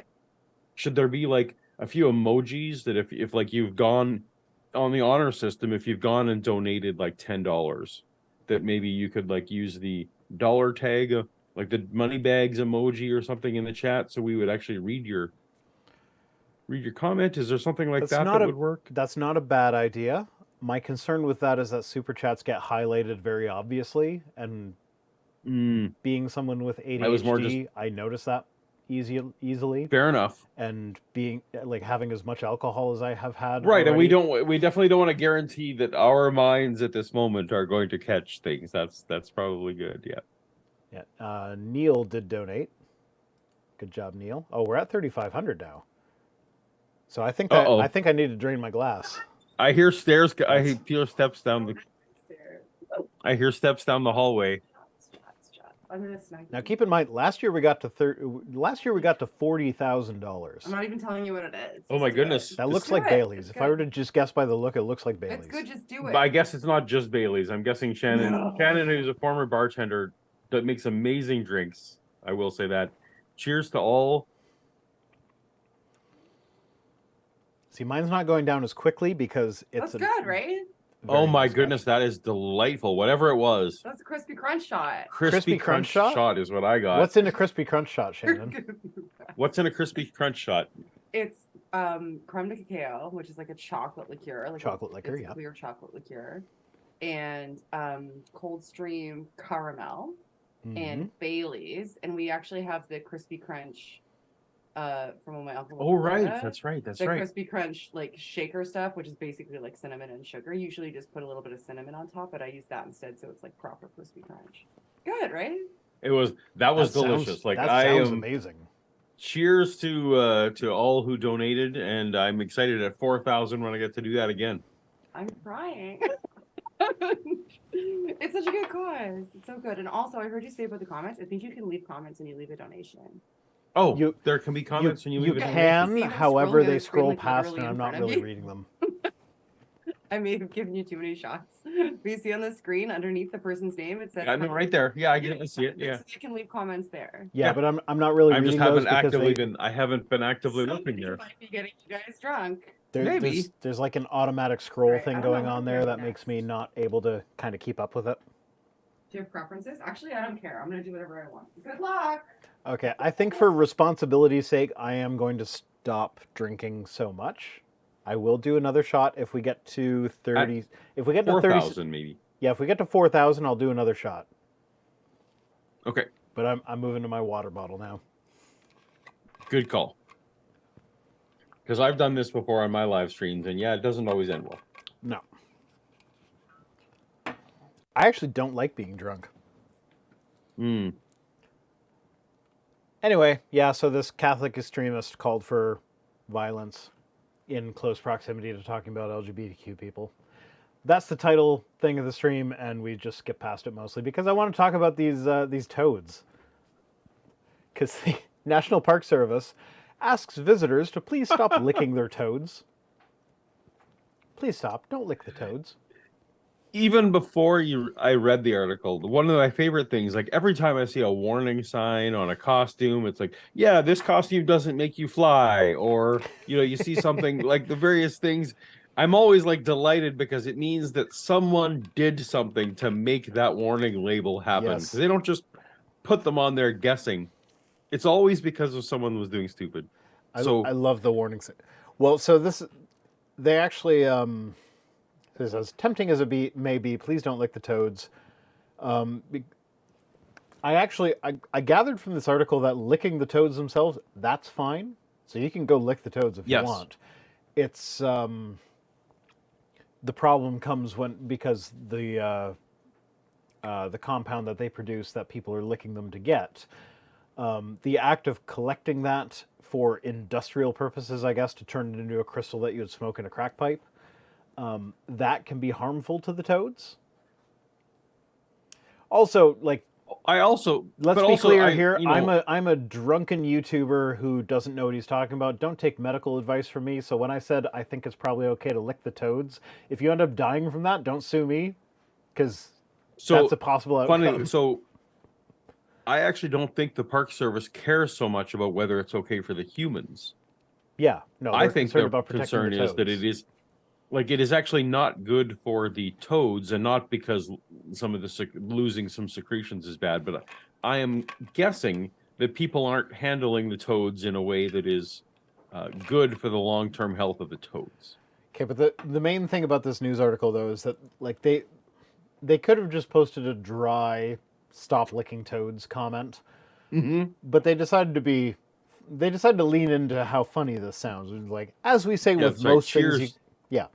should there be like a few emojis that if like you've gone on the honor system, if you've gone and donated like $10, that maybe you could like use the dollar tag, like the money bags emoji or something in the chat, so we would actually read your comment. Is there something like that would work? That's not a bad idea. My concern with that is that super chats get highlighted very obviously, and being someone with ADHD, I notice that easily. Fair enough. And being like having as much alcohol as I have had. Right, already. and we definitely don't want to guarantee that our minds at this moment are going to catch things. That's probably good. Yeah. Yeah. Neil did donate. Good job, Neil. Oh, we're at 3,500 now. So I think I need to drain my glass. I hear stairs. I hear steps down the. I hear steps down the hallway. I'm gonna snag. Now keep in mind, last year we got to $40,000. I'm not even telling you what it is. Oh my goodness! That looks like Bailey's. If I were to just guess by the look, it looks like Bailey's. It's good, just do it. But I guess it's not just Bailey's. I'm guessing Shannon. No. Shannon, who's a former bartender, that makes amazing drinks. I will say that. Cheers to all. See, mine's not going down as quickly because it's That's good, right? Oh my goodness, that is delightful. Whatever it was. That's a crispy crunch shot. Crispy crunch shot is what I got. What's in a crispy crunch shot, Shannon? What's in a crispy crunch shot? It's creme de cacao, which is like a chocolate liqueur. Like chocolate liqueur, yeah. Clear chocolate liqueur. And Cold Stream caramel and Bailey's. And we actually have the crispy crunch from when my uncle. Oh right, that's right. The crispy crunch like shaker stuff, which is basically like cinnamon and sugar. Usually just put a little bit of cinnamon on top, but I use that instead, so it's like proper crispy crunch. Good, right? That was delicious. Like that sounds amazing. Cheers to all who donated, and I'm excited at 4,000 when I get to do that again. I'm crying. It's such a good cause. It's so good. And also, I heard you say about the comments. I think you can leave comments and you leave a donation. Oh, there can be comments and you can, however, they scroll past and I'm not really reading them. I may have given you too many shots. But you see on the screen underneath the person's name, it says. I know, right there. Yeah, I can see it. Yeah. So you can leave comments there. Yeah, but I'm not really. I haven't been actively looking there. Might be getting you guys drunk. Maybe there's like an automatic scroll thing going on there that makes me not able to kind of keep up with it. Do you have preferences? Actually, I don't care. I'm gonna do whatever I want. Good luck. Okay, I think for responsibility's sake, I am going to stop drinking so much. I will do another shot if we get to 30. If we get to 4,000, maybe. Yeah, if we get to 4,000, I'll do another shot. Okay. But I'm moving to my water bottle now. Good call. Because I've done this before on my live streams, and yeah, it doesn't always end well. No. I actually don't like being drunk. Anyway, yeah, so this Catholic extremist called for violence in close proximity to talking about LGBTQ people. That's the title thing of the stream, and we just skip past it mostly because I want to talk about these toads. Because the National Park Service asks visitors to please stop licking their toads. Please stop. Don't lick the toads. Even before I read the article, one of my favorite things, like every time I see a warning sign on a costume, it's like, yeah, this costume doesn't make you fly. Or, you see something like the various things. I'm always like delighted because it means that someone did something to make that warning label happen. Yes. They don't just put them on there guessing. It's always because of someone was doing stupid. I love the warning sign. Well, so they actually... This is as tempting as it may be. Please don't lick the toads. I gathered from this article that licking the toads themselves, that's fine. So you can go lick the toads if you want. It's the problem comes because the compound that they produce that people are licking them to get, the act of collecting that for industrial purposes, I guess, to turn it into a crystal that you would smoke in a crack pipe. That can be harmful to the toads. Also, let's be clear here. I'm a drunken YouTuber who doesn't know what he's talking about. Don't take medical advice from me. So when I said I think it's probably okay to lick the toads, if you end up dying from that, don't sue me, because that's a possible outcome. So I actually don't think the Park Service cares so much about whether it's okay for the humans. Yeah, no, I we're think concerned the about protecting concern the is that toads. it is like it is actually not good for the toads, and not because some of the losing some secretions is bad, but I am guessing that people aren't handling the toads in a way that is good for the long-term health of the toads. Okay, but the main thing about this news article though is that like they could have just posted a dry "stop licking toads" comment, but they decided to lean into how funny this sounds. Like, as we say Yeah, with it's like, most things, cheers.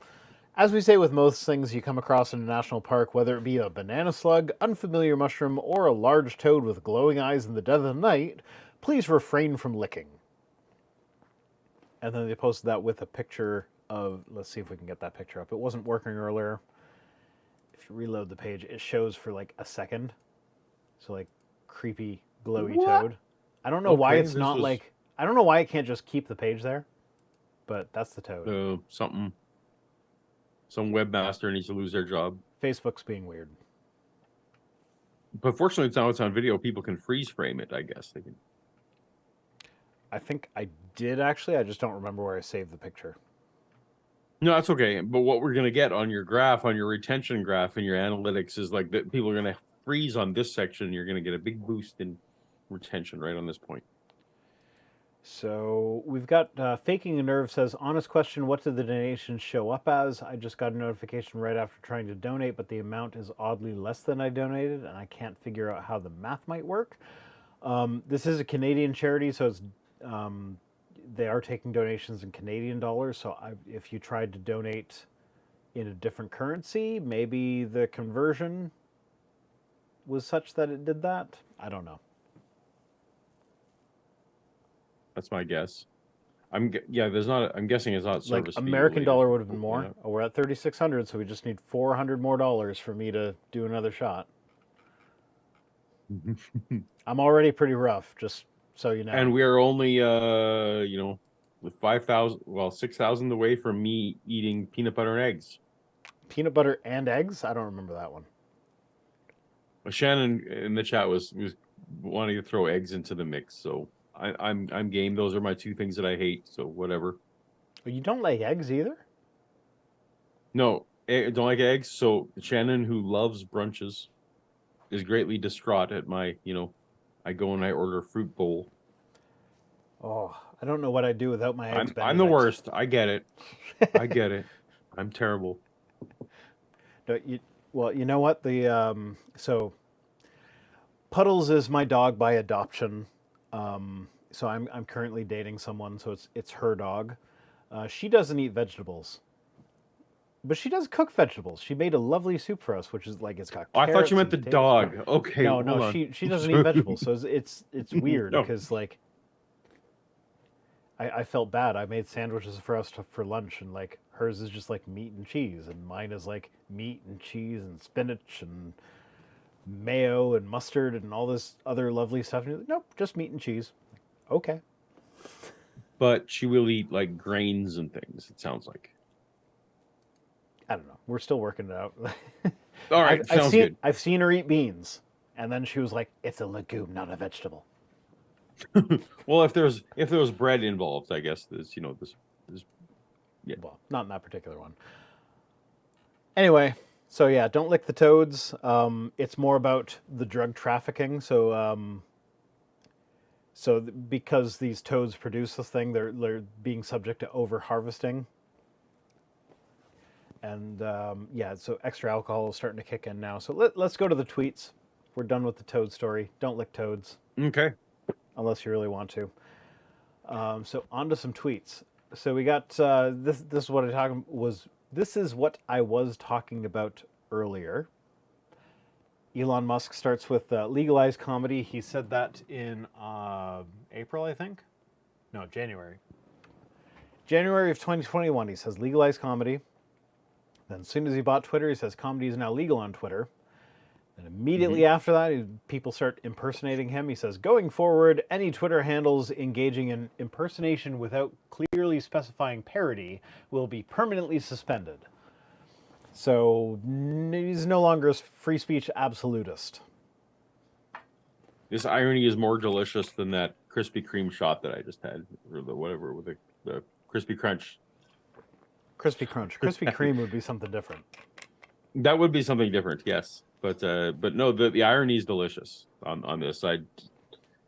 as we say with most things you come across in a national park, whether it be a banana slug, unfamiliar mushroom, or a large toad with glowing eyes in the dead of the night, please refrain from licking. And then they posted that with a picture of, let's see if we can get that picture up. It wasn't working earlier. If you reload the page, it shows for like a second. So like creepy, glowy What? toad. I don't know why Okay, it's this not was- like, I don't know why it can't just keep the page there, but that's the toad. Some webmaster needs to lose their job. Facebook's being weird. But fortunately, it's on video. People can freeze frame it. I guess they can. I think I did actually. I just don't remember where I saved the picture. No, that's okay. But what we're gonna get on your graph, on your retention graph, and your analytics is like that. People are gonna freeze on this section. You're gonna get a big boost in retention right on this point. So we've got Faking a Nerve says, honest question, what did the donations show up as? I just got a notification right after trying to donate, but the amount is oddly less than I donated, and I can't figure out how the math might work. This is a Canadian charity, so it's they are taking donations in Canadian dollars. So if you tried to donate in a different currency, maybe the conversion was such that it did that. I don't know. That's my guess. I'm guessing it's not Like service fee American related. dollar would have been more. Yeah. Oh, we're at 3,600, so we just need $400 more for me to do another shot. I'm already pretty rough, just so you know. And we are only 5,000, 6,000 away from me eating peanut butter and eggs. Peanut butter and eggs? I don't remember that one. Shannon in the chat was wanting to throw eggs into the mix, so I'm game. Those are my two things that I hate, so whatever. Oh, you don't like eggs either? No, I don't like eggs. So Shannon, who loves brunches, is greatly distraught at my, I go and I order a fruit bowl. Oh, I don't know what I'd do without my eggs. I'm the worst. I get it. I get it. I'm terrible. No, you know what? So Puddles is my dog by adoption. So I'm currently dating someone, so it's her dog. She doesn't eat vegetables, but she does cook vegetables. She made a lovely soup for us, which is like it's got. Oh, I thought you meant the and potatoes. dog. Okay. No, she doesn't eat vegetables, so it's weird No. because like I felt bad. I made sandwiches for us for lunch, and like hers is just like meat and cheese, and mine is like meat and cheese and spinach and mayo and mustard and all this other lovely stuff. And like, nope, just meat and cheese. Okay. But she will eat like grains and things. It sounds like. I don't know. We're still working it out. All right, sounds good. I've seen her eat beans, and then she was like, "It's a legume, not a vegetable." Well, if there's bread involved, I guess this. Yeah. Well, not in that particular one. Anyway, so yeah, don't lick the toads. It's more about the drug trafficking. So because these toads produce this thing, they're being subject to over harvesting. And so extra alcohol is starting to kick in now. So let's go to the tweets. We're done with the toad story. Don't lick toads. Okay. Unless you really want to. So on to some tweets. So we got this. This is what I was talking about earlier. Elon Musk starts with legalized comedy. He said that in April, I think. No, January. January of 2021. He says legalized comedy. Then as soon as he bought Twitter, he says comedy is now legal on Twitter. And immediately after that, people start impersonating him. He says, going forward, any Twitter handles engaging in impersonation without clearly specifying parody will be permanently suspended. So he's no longer a free speech absolutist. This irony is more delicious than that Krispy Kreme shot that I just had, or the whatever with the Crispy Crunch. Crispy Crunch. Krispy Kreme would be something different. That would be something different, yes. But no, the irony is delicious on this.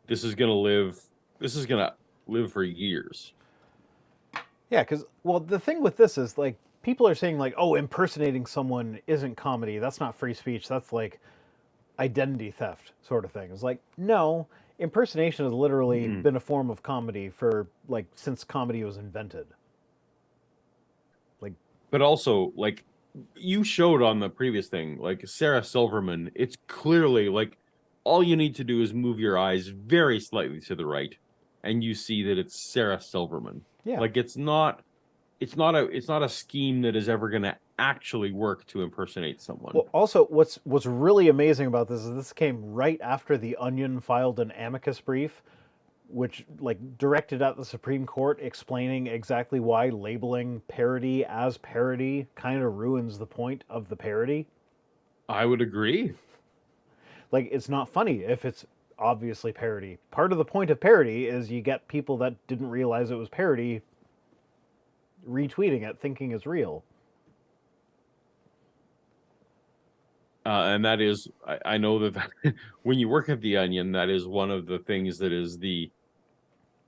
This is gonna live for years. Yeah, because, well, the thing with this is, like, people are saying, like, oh, impersonating someone isn't comedy. That's not free speech. That's, like, identity theft sort of thing. It's like, no, impersonation has literally been a form of comedy for, like, since comedy was invented. Like, but also, like, you showed on the previous thing, like, Sarah Silverman, it's clearly, like, all you need to do is move your eyes very slightly to the right, and you see that it's Sarah Silverman. yeah. Like, it's not a scheme that is ever going to actually work to impersonate someone. Well, also, what's really amazing about this is this came right after The Onion filed an amicus brief, which, like, directed at the Supreme Court, explaining exactly why labeling parody as parody kind of ruins the point of the parody. I would agree. Like, it's not funny if it's obviously parody. Part of the point of parody is you get people that didn't realize it was parody retweeting it thinking it's real. And that is, I know that when you work at The Onion, that is one of the things that is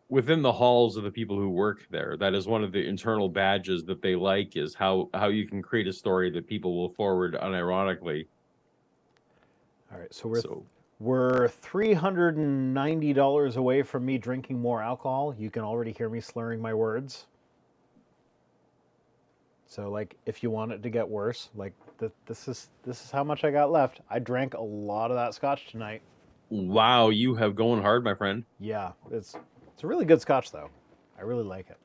within the halls of the people who work there, that is one of the internal badges that they like, is how you can create a story that people will forward unironically. All right, so we're $390 away from me drinking more alcohol. You can already hear me slurring my words. So, like, if you want it to get worse, like, this is how much I got left. I drank a lot of that scotch tonight. Wow, you have going hard, my friend. Yeah, it's a really good scotch, though. I really like it.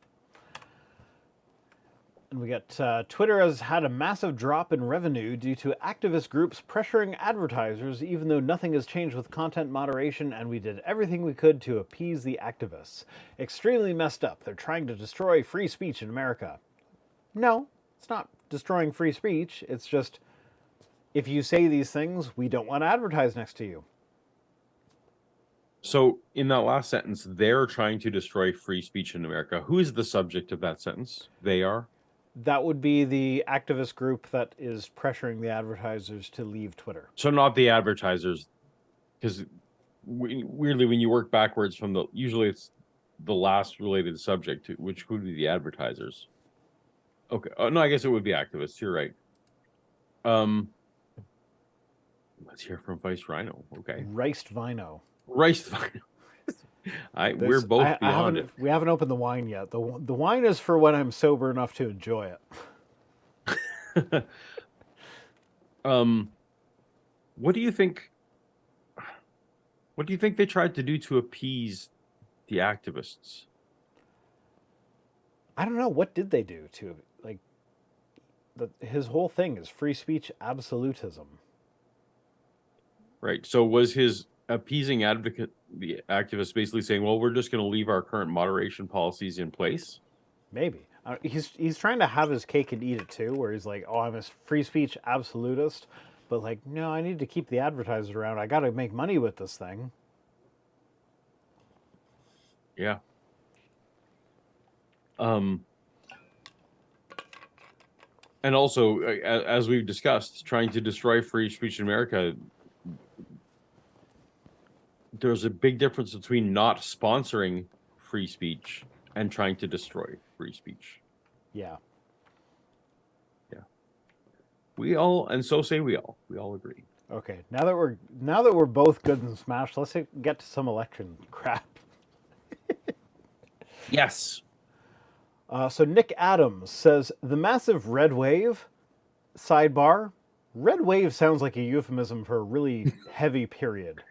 And we got Twitter has had a massive drop in revenue due to activist groups pressuring advertisers, even though nothing has changed with content moderation, and we did everything we could to appease the activists. Extremely messed up. They're trying to destroy free speech in America. No, it's not destroying free speech. It's just, if you say these things, we don't want to advertise next to you. So in that last sentence, they're trying to destroy free speech in America. Who is the subject of that sentence? They are? That would be the activist group that is pressuring the advertisers to leave Twitter. So not the advertisers, because weirdly, when you work backwards from usually it's the last related subject, which would be the advertisers. Okay. No, I guess it would be activists. You're right. Let's hear from Vice Rhino. Okay. Riced Vino. Riced Vino. We're both beyond it. We haven't opened the wine yet. The wine is for when I'm sober enough to enjoy it. What do you think? What do you think they tried to do to appease the activists? I don't know. What did they do to, like, his whole thing is free speech absolutism. Right. So was his appeasing advocate, the activist, basically saying, well, we're just going to leave our current moderation policies in place? Maybe. He's trying to have his cake and eat it too, where he's like, oh, I'm a free speech absolutist, but, like, no, I need to keep the advertisers around. I got to make money with this thing. Yeah. And also, as we've discussed, trying to destroy free speech in America, there's a big difference between not sponsoring free speech and trying to destroy free speech. Yeah. Yeah. We all agree. Okay. Now that we're both good and smashed, let's get to some election crap. Yes. So Nick Adams says, the massive red wave, sidebar, red wave sounds like a euphemism for a really heavy period.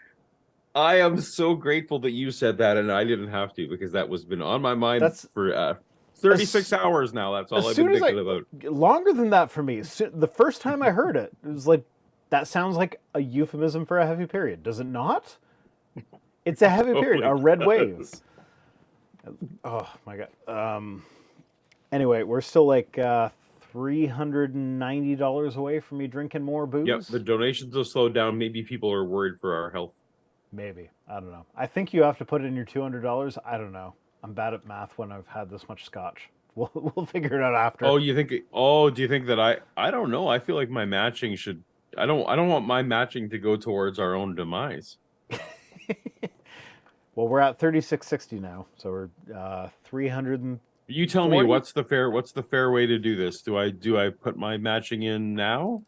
I am so grateful that you said that and I didn't have to, because that was been on my mind for 36 hours now. That's all I've been thinking about. Longer than that for me. The first time I heard it, it was like, that sounds like a euphemism for a heavy period. Does it not? It's a heavy period, a red wave. Oh my God. Anyway, we're still like $390 away from me drinking more booze. Yep, the donations have slowed down. Maybe people are worried for our health. Maybe. I don't know. I think you have to put in your $200. I don't know. I'm bad at math when I've had this much scotch. We'll figure it out after. Oh, you think? Oh, do you think that I don't know. I feel like my matching should. I don't want my matching to go towards our own demise. Well, we're at 3660 now, so we're 300. You tell me 40? what's the fair way to do this? Do I put my matching in now,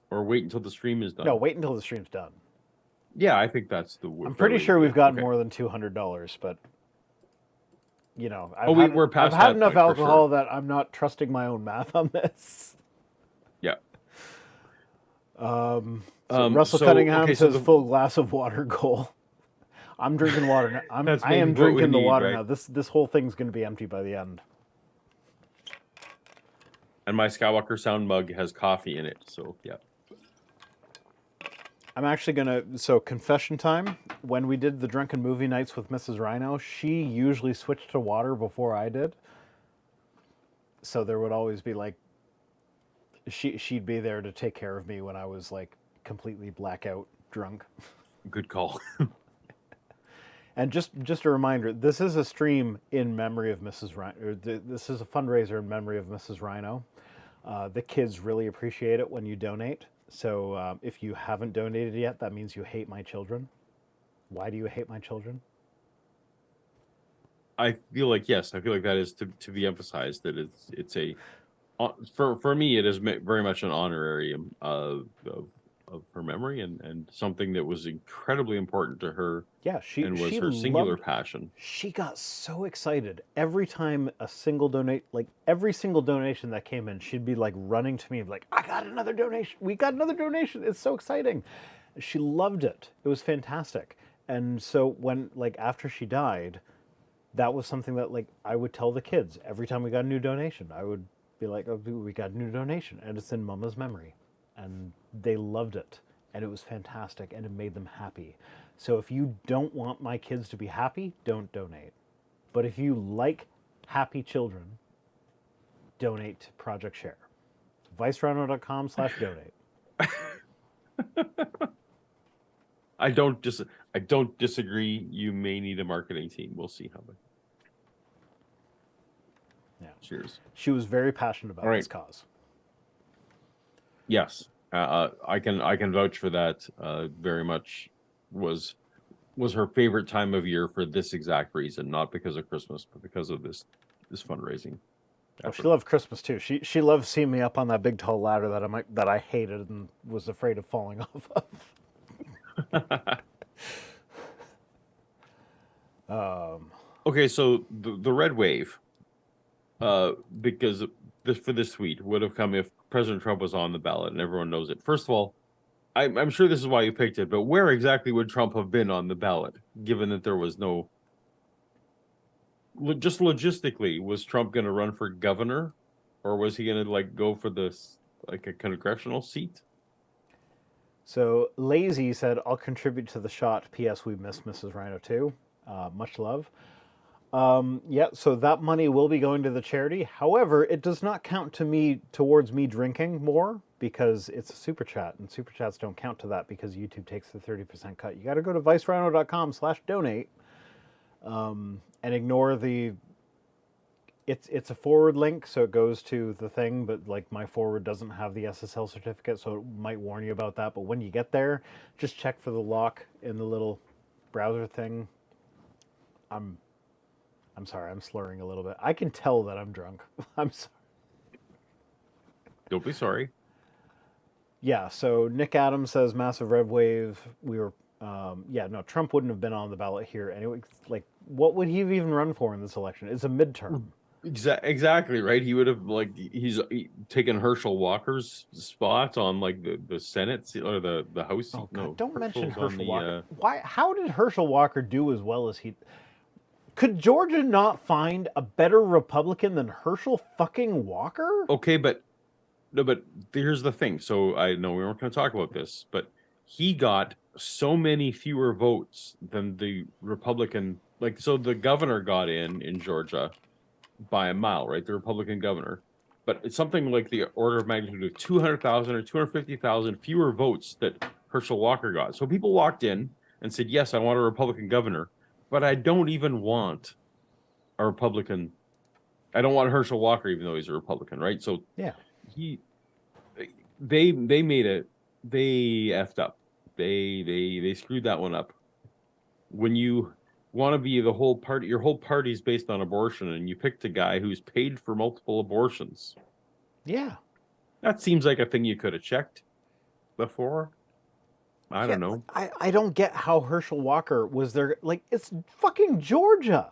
or wait until the stream is done? No, wait until the stream's done. Yeah, I think that's the. I'm pretty sure we've gotten more than $200, but you know, we're past I've had that enough point, for alcohol sure. that I'm not trusting my own math on this. Yeah. Russell so- Cunningham okay, so says the- full glass of water goal. I'm drinking water now. That's I am maybe what we drinking the need, water right? now. This whole thing's going to be empty by the end. And my Skywalker sound mug has coffee in it, so yeah. I'm actually gonna. So confession time. When we did the drunken movie nights with Mrs. Rhino, she usually switched to water before I did. So there would always be like, she'd be there to take care of me when I was like completely blackout drunk. Good call. And just a reminder, this is a stream in memory of Mrs. Rhino. This is a fundraiser in memory of Mrs. Rhino. The kids really appreciate it when you donate. So if you haven't donated yet, that means you hate my children. Why do you hate my children? I feel like that is to be emphasized, that it's a for me it is very much an honorarium of her memory and something that was incredibly important to her. Yeah, she was her singular passion. She got so excited every time every single donation that came in, she'd be like running to me like, I got another donation. We got another donation. It's so exciting. She loved it. It was fantastic. And so when after she died, that was something that I would tell the kids every time we got a new donation. I would be like, oh, we got a new donation and it's in Mama's memory. And they loved it, and it was fantastic, and it made them happy. So if you don't want my kids to be happy, don't donate. But if you like happy children, donate to Project Share. vicerhino.com/donate. I don't disagree. You may need a marketing team. We'll see how. Yeah. Cheers. She was very passionate about this cause. Yes, I can vouch for that. Very much was her favorite time of year for this exact reason, not because of Christmas, but because of this fundraising. Oh, she loved Christmas too. She loved seeing me up on that big tall ladder that I hated and was afraid of falling off of. Okay, so the red wave, because for this tweet would have come if President Trump was on the ballot, and everyone knows it. First of all, I'm sure this is why you picked it, but where exactly would Trump have been on the ballot, given that there was no... Just logistically, was Trump going to run for governor, or was he going to go for this a congressional seat? So Lazy said, I'll contribute to the shot. P.S. We miss Mrs. Rhino too. Much love. Yeah, so that money will be going to the charity. However, it does not count towards me drinking more because it's a super chat, and super chats don't count to that because YouTube takes the 30% cut. You got to go to vicerhino.com/donate and ignore the. It's a forward link, so it goes to the thing, but my forward doesn't have the SSL certificate, so it might warn you about that. But when you get there, just check for the lock in the little browser thing. I'm sorry, I'm slurring a little bit. I can tell that I'm drunk. I'm sorry. Don't be sorry. Yeah, so Nick Adams says massive red wave. We were, Trump wouldn't have been on the ballot here anyway. What would he have even run for in this election? It's a midterm. Exactly, right? He would have he's taken Herschel Walker's spot on the Senate or the House. Oh, God, no, don't mention Herschel's Herschel Walker. Why? How did Herschel Walker do as well as he? Could Georgia not find a better Republican than Herschel fucking Walker? Okay, but here's the thing. So I know we weren't going to talk about this, but he got so many fewer votes than the Republican. So the governor got in Georgia by a mile, right? The Republican governor, but it's something like the order of magnitude of 200,000 or 250,000 fewer votes that Herschel Walker got. So people walked in, and said, yes, I want a Republican governor, but I don't even want a Republican. I don't want Herschel Walker, even though he's a Republican, right? So Yeah. they made it. They effed up. They screwed that one up. When you want to be the whole party, your whole party's based on abortion, and you picked a guy who's paid for multiple abortions. Yeah. That seems like a thing you could have checked before. I don't know. I don't get how Herschel Walker was there. Like, it's fucking Georgia.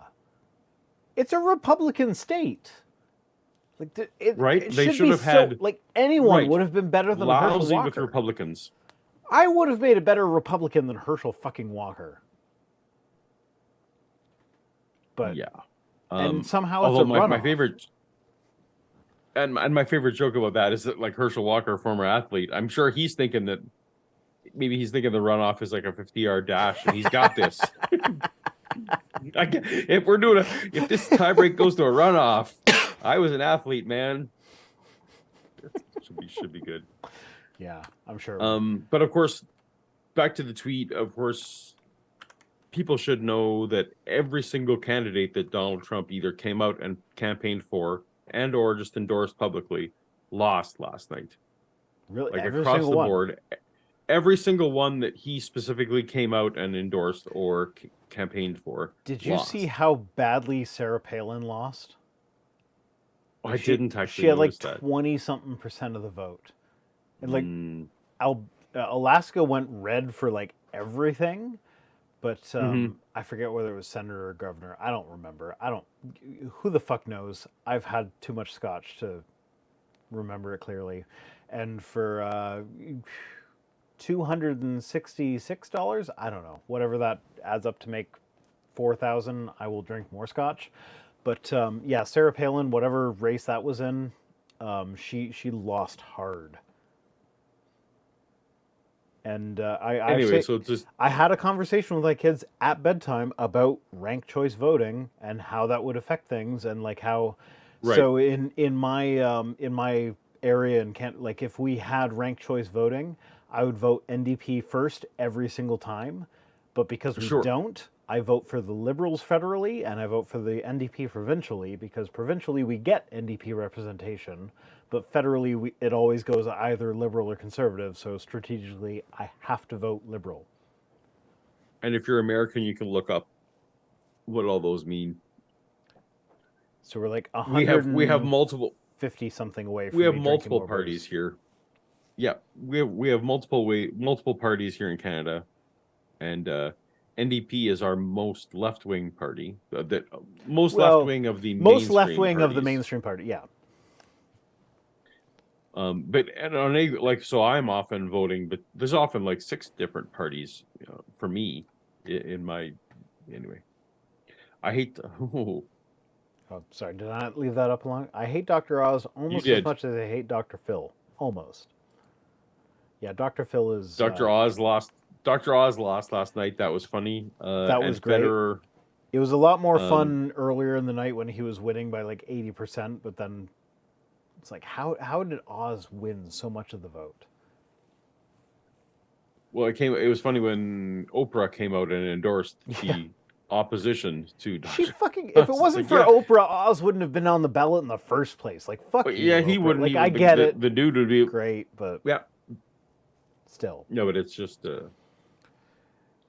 It's a Republican state. Like, Right? They should should be have had like anyone right. would have been better than Herschel lousy Walker. with Republicans. I would have made a better Republican than Herschel fucking Walker. But yeah, and somehow it's although a runoff. my favorite and my favorite joke about that is that like Herschel Walker, a former athlete, I'm sure he's thinking that maybe he's thinking the runoff is like a 50-yard dash, and he's got this. If this tiebreak goes to a runoff, I was an athlete, man. Should be good. Yeah, I'm sure. But of course, back to the tweet. Of course, people should know that every single candidate that Donald Trump either came out and campaigned for and or just endorsed publicly lost last night. Really, like every across the single one. board, every single one that he specifically came out and endorsed or campaigned for. Did you lost. see how badly Sarah Palin lost? I didn't actually. She had like notice that. 20-something% of the vote, and like Mm, Alaska went red for like everything, but Mhm. I forget whether it was senator or governor. I don't remember. Who the fuck knows? I've had too much scotch to remember it clearly. And for $266, I don't know, whatever that adds up to make 4,000, I will drink more scotch. But yeah, Sarah Palin, whatever race that was in, she lost hard. And anyway, so it's just I had a conversation with my kids at bedtime about ranked choice voting and how that would affect things, and like how. Right. So in my area in Kent, like if we had ranked choice voting, I would vote NDP first every single time, but because we Sure. don't, I vote for the Liberals federally and I vote for the NDP provincially, because provincially we get NDP representation, but federally it always goes either Liberal or Conservative, so strategically I have to vote Liberal. and if you're American, you can look up what all those mean. So we're like We have multiple 50 something away from we have me drinking multiple more parties booze. here. Yeah, we have multiple parties here in Canada, and NDP is our most left wing party. Most Well, left wing of the Most mainstream left wing of the parties. mainstream party, yeah. But and on a, like so, I'm often voting, but there's often like 6 different parties for me in my anyway. I hate. Oh, sorry, did I not leave that up long? I hate Dr. Oz almost as did. much as I hate Dr. Phil. Almost. Yeah, Dr. Phil is... Dr. Oz lost. Dr. Oz lost last night. That was funny. That was and great. Federer, It was a lot more fun earlier in the night when he was winning by like 80%, but then it's like, how did Oz win so much of the vote? well, it was funny when Oprah came out and endorsed the opposition to Dr. She fucking... If it Oz. wasn't Like, for yeah. Oprah, Oz wouldn't have been on the ballot in the first place. Like, fuck But you, yeah, he Oprah. wouldn't. Like, even, I get it. The dude would be Great, but yeah. still. No, but it's just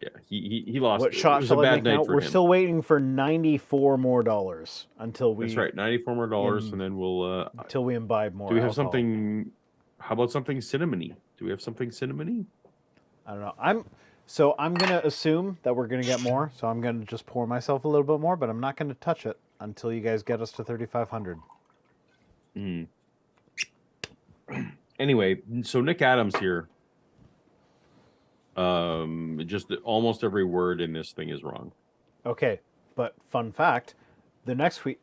yeah. He lost. What It shot was shall a I bad make night now? for We're him. still waiting for $94 more until we... That's right, $94 more, in- and then we'll. Until we imbibe more Do we have alcohol. something? How about something cinnamony? Do we have something cinnamony? I don't know. I'm gonna assume that we're gonna get more, so I'm gonna just pour myself a little bit more, but I'm not gonna touch it until you guys get us to 3,500. Anyway, so Nick Adams here. Just almost every word in this thing is wrong. Okay, but fun fact, the next tweet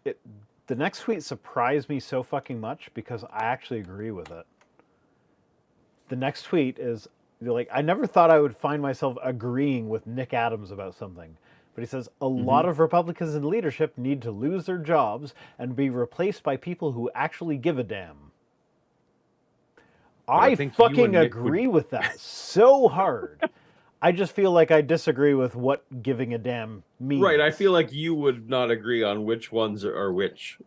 surprised me so fucking much because I actually agree with it. The next tweet is like, I never thought I would find myself agreeing with Nick Adams about something. But he says, a lot of Republicans in leadership need to lose their jobs and be replaced by people who actually give a damn. I I think you and fucking Nick agree with that so hard. I just feel like I disagree with what giving a damn means. Right. I feel like you would not agree on which ones are which.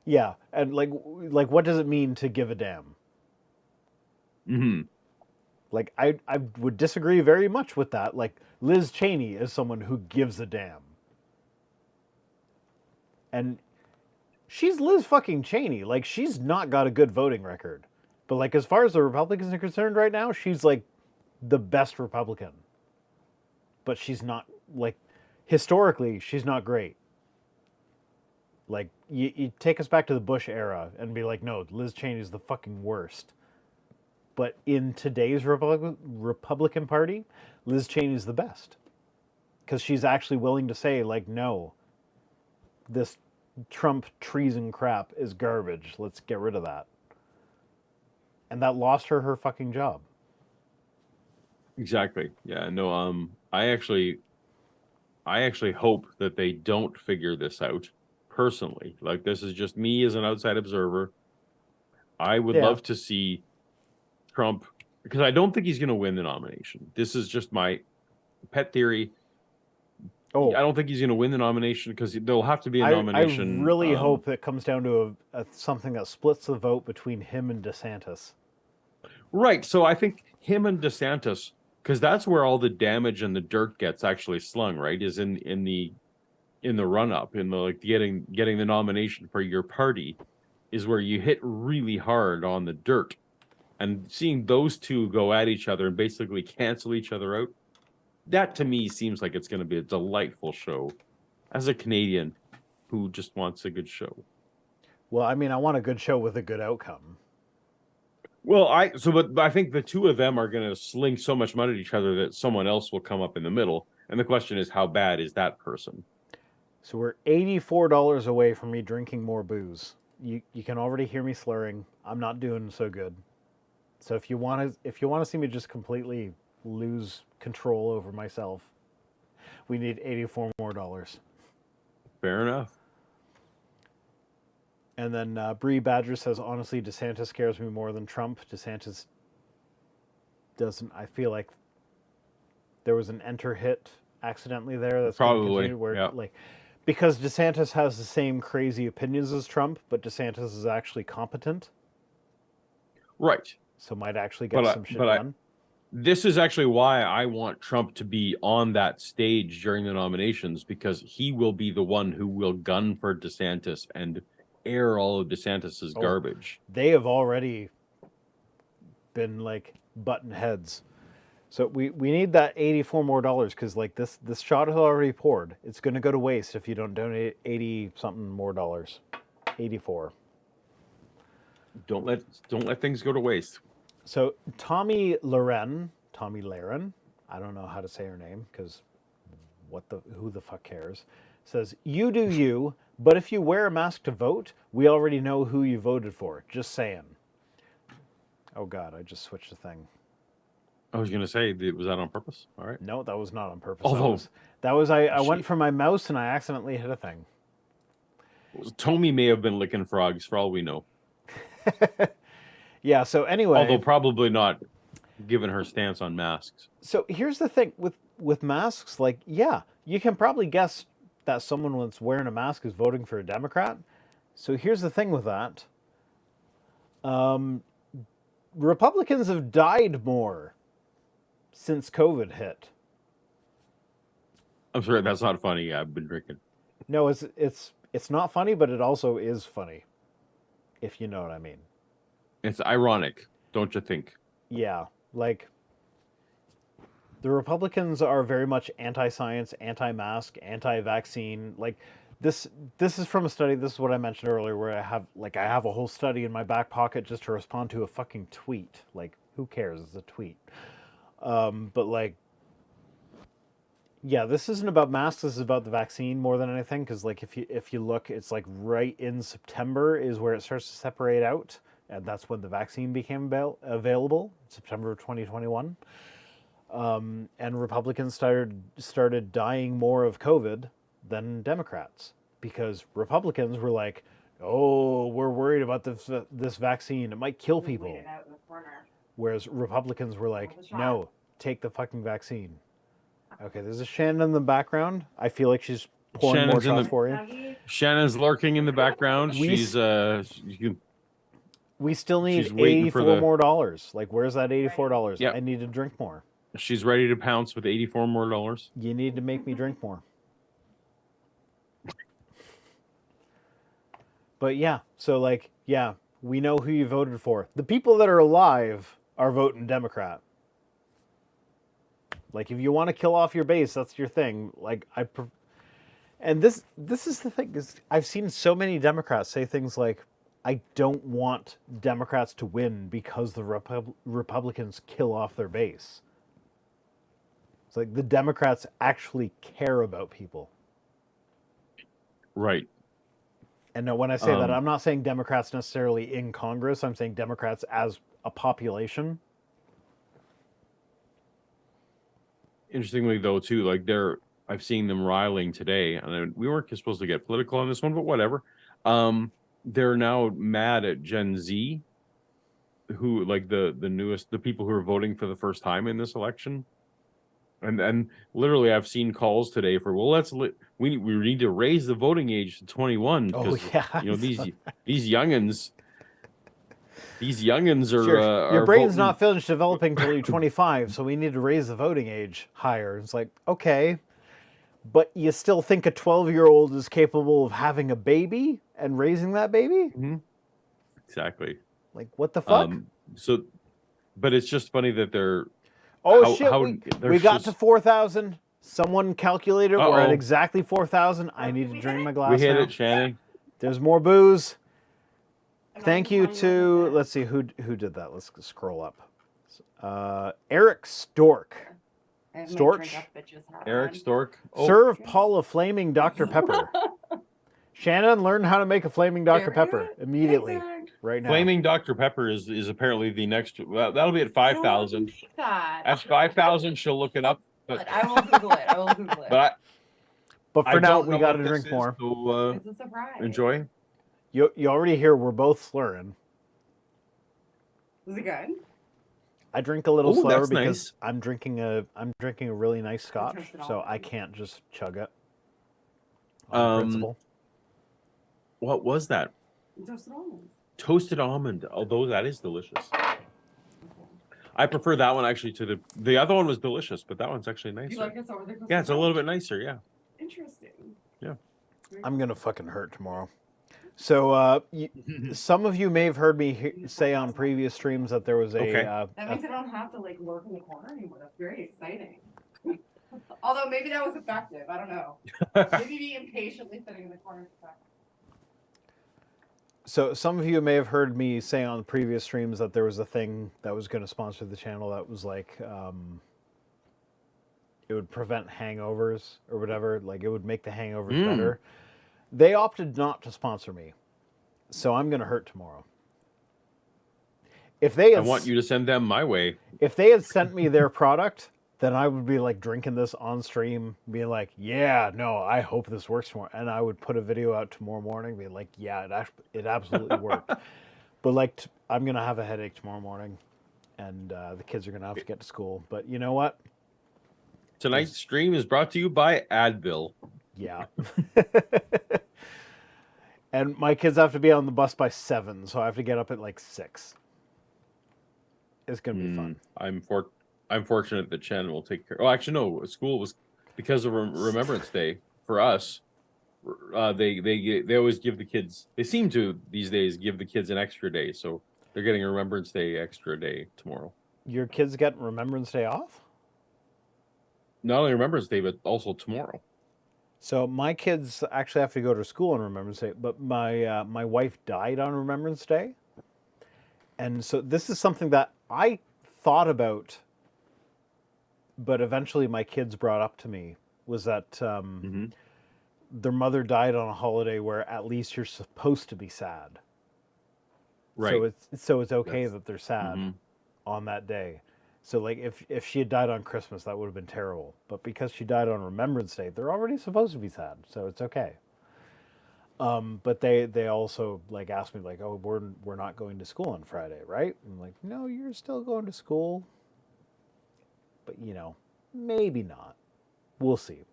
Yeah, and like what does it mean to give a damn? Hmm. Like I would disagree very much with that. Like Liz Cheney is someone who gives a damn. And she's Liz fucking Cheney. Like she's not got a good voting record. But like as far as the Republicans are concerned right now, she's like the best Republican. But she's not like historically she's not great. Like you take us back to the Bush era and be like, no, Liz Cheney's the fucking worst. But in today's Republican Party, Liz Cheney's the best. Because she's actually willing to say, like, no, this Trump treason crap is garbage. Let's get rid of that. And that lost her fucking job. Exactly. Yeah. No. I actually hope that they don't figure this out. Personally, like this is just me as an outside observer. I would love to see Trump, because I don't think he's going to win the nomination. This is just my pet theory. Oh, I don't think he's going to win the nomination because there'll have to be a nomination. I really hope it comes down to something that splits the vote between him and DeSantis. Right. So I think him and DeSantis, because that's where all the damage and the dirt gets actually slung. Right, is in the run up, in the like getting the nomination for your party, is where you hit really hard on the dirt. And seeing those two go at each other and basically cancel each other out, that to me seems like it's going to be a delightful show as a Canadian who just wants a good show. Well, I mean, I want a good show with a good outcome. Well, but I think the two of them are going to sling so much money at each other that someone else will come up in the middle. And the question is, how bad is that person? So we're $84 away from me drinking more booze. You can already hear me slurring. I'm not doing so good. So if you want to see me just completely lose control over myself, we need $84 more. Fair enough. And then Bree Badger says, honestly, DeSantis scares me more than Trump. DeSantis doesn't. I feel like there was an enter hit accidentally there. That's probably where like because DeSantis has the same crazy opinions as Trump, but DeSantis is actually competent. Right. So might actually get some shit done. This is actually why I want Trump to be on that stage during the nominations, because he will be the one who will gun for DeSantis and air all of DeSantis's garbage. They have already been like button heads. So we need that $84 more because like this shot is already poured. It's going to go to waste if you don't donate 80 something more dollars. 84. Don't let things go to waste. So Tommy Laren, I don't know how to say her name because who the fuck cares, says, you do you, but if you wear a mask to vote, we already know who you voted for. Just saying. Oh God, I just switched the thing. I was going to say, was that on purpose? All right. No, that was not on purpose. Although, I went for my mouse and I accidentally hit a thing. Tommy may have been licking frogs for all we know. Yeah, so anyway. Although probably not, given her stance on masks. So here's the thing with masks, like, yeah, you can probably guess that someone that's wearing a mask is voting for a Democrat. So here's the thing with that. Republicans have died more since COVID hit. I'm sorry, that's not funny. I've been drinking. No, it's not funny, but it also is funny, if you know what I mean. It's ironic, don't you think? Yeah, like the Republicans are very much anti-science, anti-mask, anti-vaccine. Like this is from a study. This is what I mentioned earlier, where I have a whole study in my back pocket just to respond to a fucking tweet. Like, who cares? It's a tweet. But like, yeah, this isn't about masks. This is about the vaccine more than anything. Because like, if you look, it's like right in September is where it starts to separate out, and that's when the vaccine became available, September of 2021. And Republicans started dying more of COVID than Democrats, because Republicans were like, "Oh, we're worried about this vaccine. It might kill people." Whereas Republicans were like, "No, take the fucking vaccine. Okay, there's a Shannon in the background. I feel like she's pouring Shannon's more in shots for you. Dougie, Shannon's lurking in the background. She's We still need She's waiting for $84 the- more dollars. Like, where's that $84? Yep. I need to drink more. she's ready to pounce with $84 more. You need to make me drink more. But yeah, so like, yeah, we know who you voted for. The people that are alive are voting Democrat. Like, if you want to kill off your base, that's your thing. Like, and this is the thing, is I've seen so many Democrats say things like, I don't want Democrats to win because the Republicans kill off their base. It's like the Democrats actually care about people. Right. And when I say that, I'm not saying Democrats necessarily in Congress. I'm saying Democrats as a population. Interestingly, though, too, like I've seen them riling today, and we weren't supposed to get political on this one, but whatever. They're now mad at Gen Z, who like the people who are voting for the first time in this election. And literally, I've seen calls today for, well, we need to raise the voting age to 21 because these youngins are Sure. Your are brain's voting. not finished developing till you're 25, so we need to raise the voting age higher. It's like, okay, but you still think a 12-year-old is capable of having a baby and raising that baby? Mhm. Exactly. Like, what the fuck? But it's just funny that they're. We got to 4,000. Someone calculated we're at exactly 4,000. I need to drink my glass. We hit now. it, Shannon. There's more booze. Thank you to, let's see, who did that? Let's scroll up. Eric Stork. Storch? Eric Stork. Serve Paul a flaming Dr. Pepper. Shannon, learn how to make a flaming Dr. Pepper immediately, right now. Flaming Dr. Pepper is apparently the next. Well, that'll be at 5,000. At 5,000, she'll look it up. But I will Google it. I will Google it. But for now, we got to drink more. So, It's a surprise. enjoy. You already hear we're both slurring. Was it good? I drink a little Ooh, slower that's because nice. I'm drinking a really nice scotch, toasted so I almond. can't just chug it. On principle. What was that? Toasted almonds. Toasted almond. Although that is delicious. I prefer that one actually to the other one was delicious, but that one's actually nicer. Do you like this over the Yeah, it's a little bit nicer. Yeah. Interesting. Yeah. I'm gonna fucking hurt tomorrow. So some of you may have heard me say on previous streams that there was a. Okay. That means I don't have to like lurk in the corner anymore. That's very exciting. Although maybe that was effective. I don't know. Maybe be impatiently sitting in the corner is effective. So some of you may have heard me say on previous streams that there was a thing that was going to sponsor the channel that was like it would prevent hangovers or whatever. Like it would make the hangovers better. They opted not to sponsor me, so I'm going to hurt tomorrow. If they, I want you to send them my way. If they had sent me their product, then I would be like drinking this on stream, being like, "Yeah, no, I hope this works tomorrow." And I would put a video out tomorrow morning, being like, "Yeah, it absolutely worked." But like, I'm gonna have a headache tomorrow morning, and the kids are gonna have to get to school. But you know what? Tonight's stream is brought to you by Advil. Yeah. And my kids have to be on the bus by 7, so I have to get up at like 6. It's gonna be fun. I'm fortunate that Shannon will take care. Oh, actually, no. School was because of Remembrance Day for us. They always give the kids. They seem to these days give the kids an extra day, so they're getting a Remembrance Day extra day tomorrow. Your kids get Remembrance Day off? Not only Remembrance Day, but also tomorrow. So my kids actually have to go to school on Remembrance Day, but my wife died on Remembrance Day, and so this is something that I thought about, but eventually my kids brought up to me was that their mother died on a holiday where at least you're supposed to be sad. Right. So it's okay that they're sad on that day. So like if she had died on Christmas, that would have been terrible. But because she died on Remembrance Day, they're already supposed to be sad, so it's okay. But they also like asked me like, "Oh, we're not going to school on Friday, right?" I'm like, "No, you're still going to school." but maybe not. We'll see.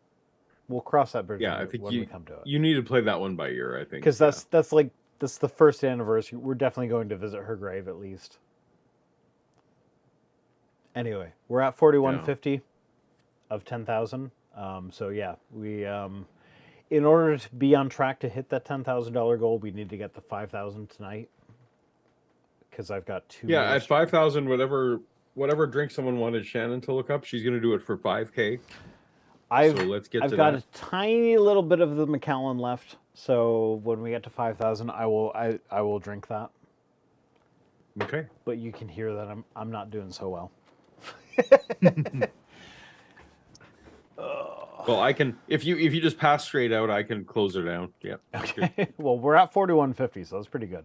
We'll cross that bridge Yeah, I think when we come to it. you need to play that one by ear, I think. Because that's the first anniversary. We're definitely going to visit her grave at least. Anyway, we're at 4150 of 10,000. So yeah, we in order to be on track to hit that $10,000 goal, we need to get the 5,000 tonight. Because I've got two. Yeah, at 5,000, whatever drink someone wanted Shannon to look up, she's going to do it for 5K. I've got a tiny little bit of the Macallan left. So when we get to 5,000, I will drink that. Okay. But you can hear that I'm not doing so well. Well, I can if you just pass straight out, I can close her down. Yeah. Okay. Well, we're at 4150, so that's pretty good.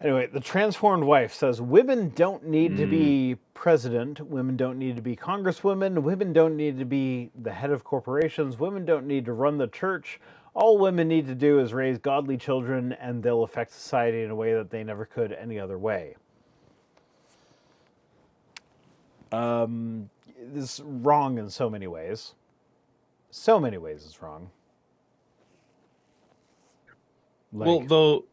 Anyway, the transformed wife says women don't need to be president, women don't need to be congresswomen, women don't need to be the head of corporations, women don't need to run the church. All women need to do is raise godly children, and they'll affect society in a way that they never could any other way. This is wrong in so many ways. So many ways it's wrong. Well,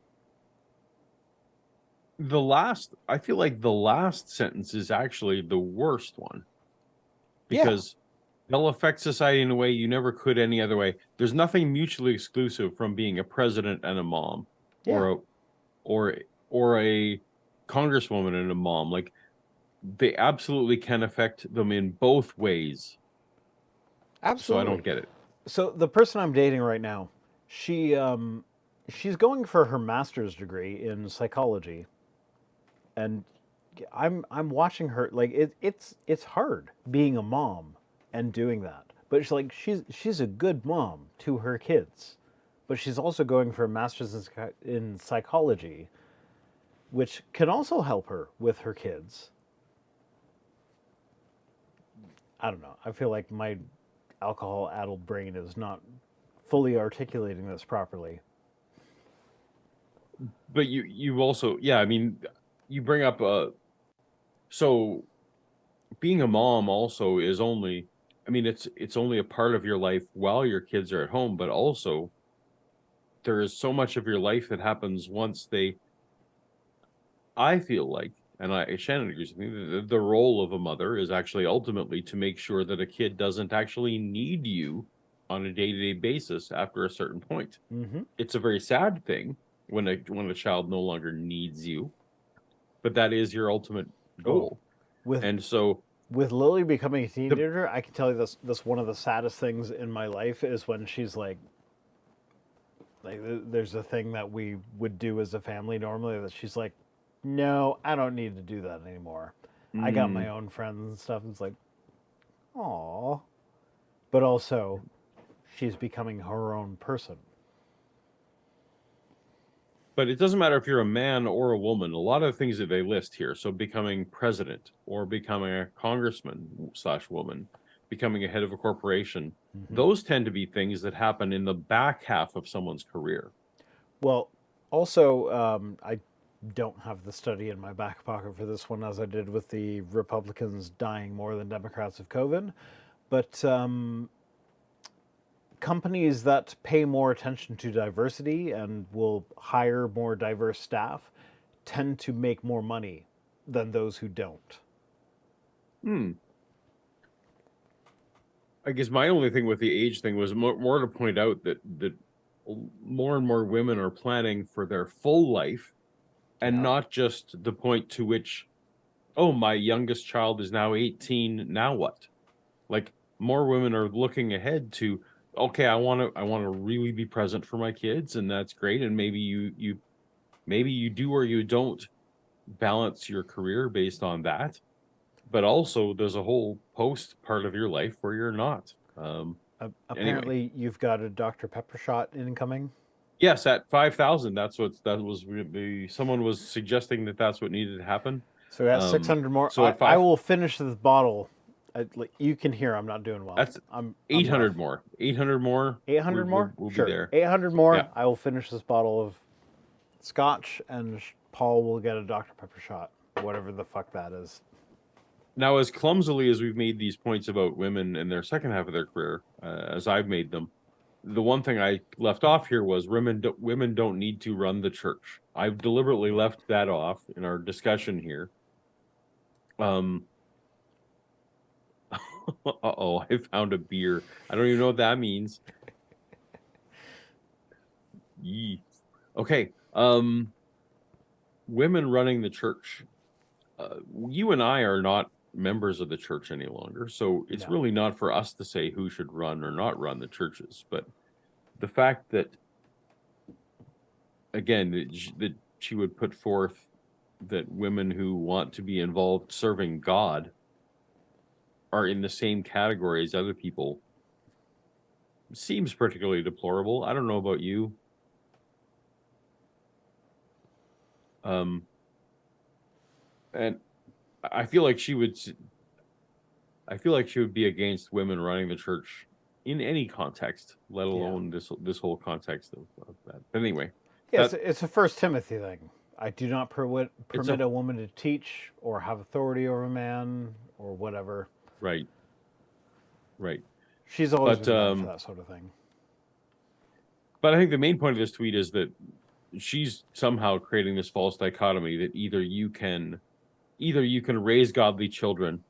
I feel like the last sentence is actually the worst one. Because they'll affect society in a way you never could any other way. There's nothing mutually exclusive from being a president and a mom, or a congresswoman and a mom. Like, they absolutely can affect them in both ways. Absolutely. So I don't get it. So the person I'm dating right now, she's going for her master's degree in psychology, and I'm watching her. Like, it's hard being a mom and doing that. But she's a good mom to her kids, but she's also going for a master's in psychology, which can also help her with her kids. I don't know. I feel like my alcohol-addled brain is not fully articulating this properly. But you also, I mean, you bring up so being a mom also is only, I mean, it's only a part of your life while your kids are at home, but also there is so much of your life that happens once I feel like, and Shannon agrees with me, the role of a mother is actually ultimately to make sure that a kid doesn't actually need you on a day-to-day basis after a certain point. Mm-hmm. It's a very sad thing when a child no longer needs you, but that is your ultimate goal. With Lily becoming a teenager, I can tell you this one of the saddest things in my life is when she's like there's a thing that we would do as a family normally that she's like, no, I don't need to do that anymore. I got my own friends and stuff. It's like, aw. But also, she's becoming her own person. But it doesn't matter if you're a man or a woman. A lot of the things that they list here, so becoming president or becoming a congressman/woman, becoming a head of a corporation, those tend to be things that happen in the back half of someone's career. Well, also, I don't have the study in my back pocket for this one, as I did with the Republicans dying more than Democrats of COVID. But companies that pay more attention to diversity and will hire more diverse staff tend to make more money than those who don't. I guess my only thing with the age thing was more to point out that more and more women are planning for their full life, and not just the point to which, oh, my youngest child is now 18, now what? Like, more women are looking ahead to, okay, I want to really be present for my kids, and that's great, and maybe you do or you don't balance your career based on that. But also, there's a whole post part of your life where you're not. Apparently, anyway. You've got a Dr. Pepper shot incoming. Yes, at 5,000. Someone was suggesting that's what needed to happen. So we got 600 more. So I will finish this bottle. You can hear I'm not doing well. That's 800 more. 800 more. 800 more. We'll sure. be there. 800 more. Yeah. I will finish this bottle of scotch, and Paul will get a Dr. Pepper shot, whatever the fuck that is. Now, as clumsily as we've made these points about women in their second half of their career, as I've made them, the one thing I left off here was women don't need to run the church. I've deliberately left that off in our discussion here. Uh-oh, I found a beer. I don't even know what that means. Yee. Okay. Women running the church. You and I are not members of the church any longer, so it's No. really not for us to say who should run or not run the churches. But the fact that, again, that she would put forth that women who want to be involved serving God are in the same category as other people seems particularly deplorable. I don't know about you. And I feel like she would be against women running the church in any context, let alone this whole context of that. But anyway, Yes, it's a First Timothy thing. I do not permit a woman to teach or have authority over a man or whatever. Right. She's always been bad for that sort of thing. But I think the main point of this tweet is that she's somehow creating this false dichotomy that either you can raise godly children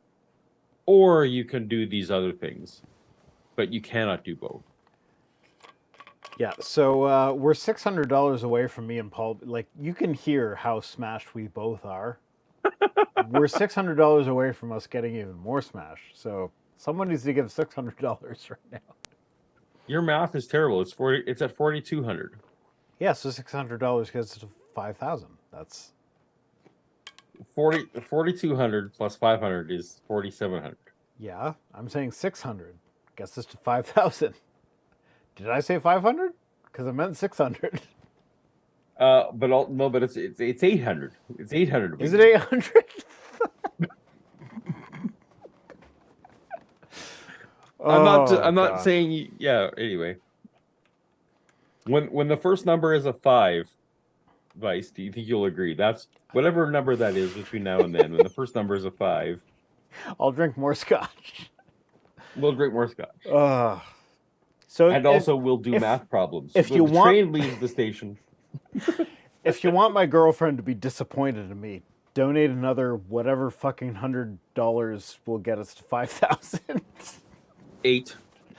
or you can do these other things, but you cannot do both. Yeah, so we're $600 away from me and Paul. Like, you can hear how smashed we both are. We're $600 away from us getting even more smashed. So someone needs to give $600 right now. Your math is terrible. It's at 4,200. Yeah, so $600 gets to 5,000. That's 4,200 plus 500 is 4,700. Yeah, I'm saying 600 gets us to 5,000. Did I say 500? Because I meant 600. But it's 800. It's 800. Is it 800? I'm not saying. Yeah. Anyway, when the first number is a 5, Vice, do you think you'll agree? That's whatever number that is between now and then. When the first number is a 5, I'll drink more scotch. We'll drink more scotch. We'll do math problems. If when the train leaves the station. If you want my girlfriend to be disappointed in me, donate another whatever fucking $100 will get us to 5,000. 8.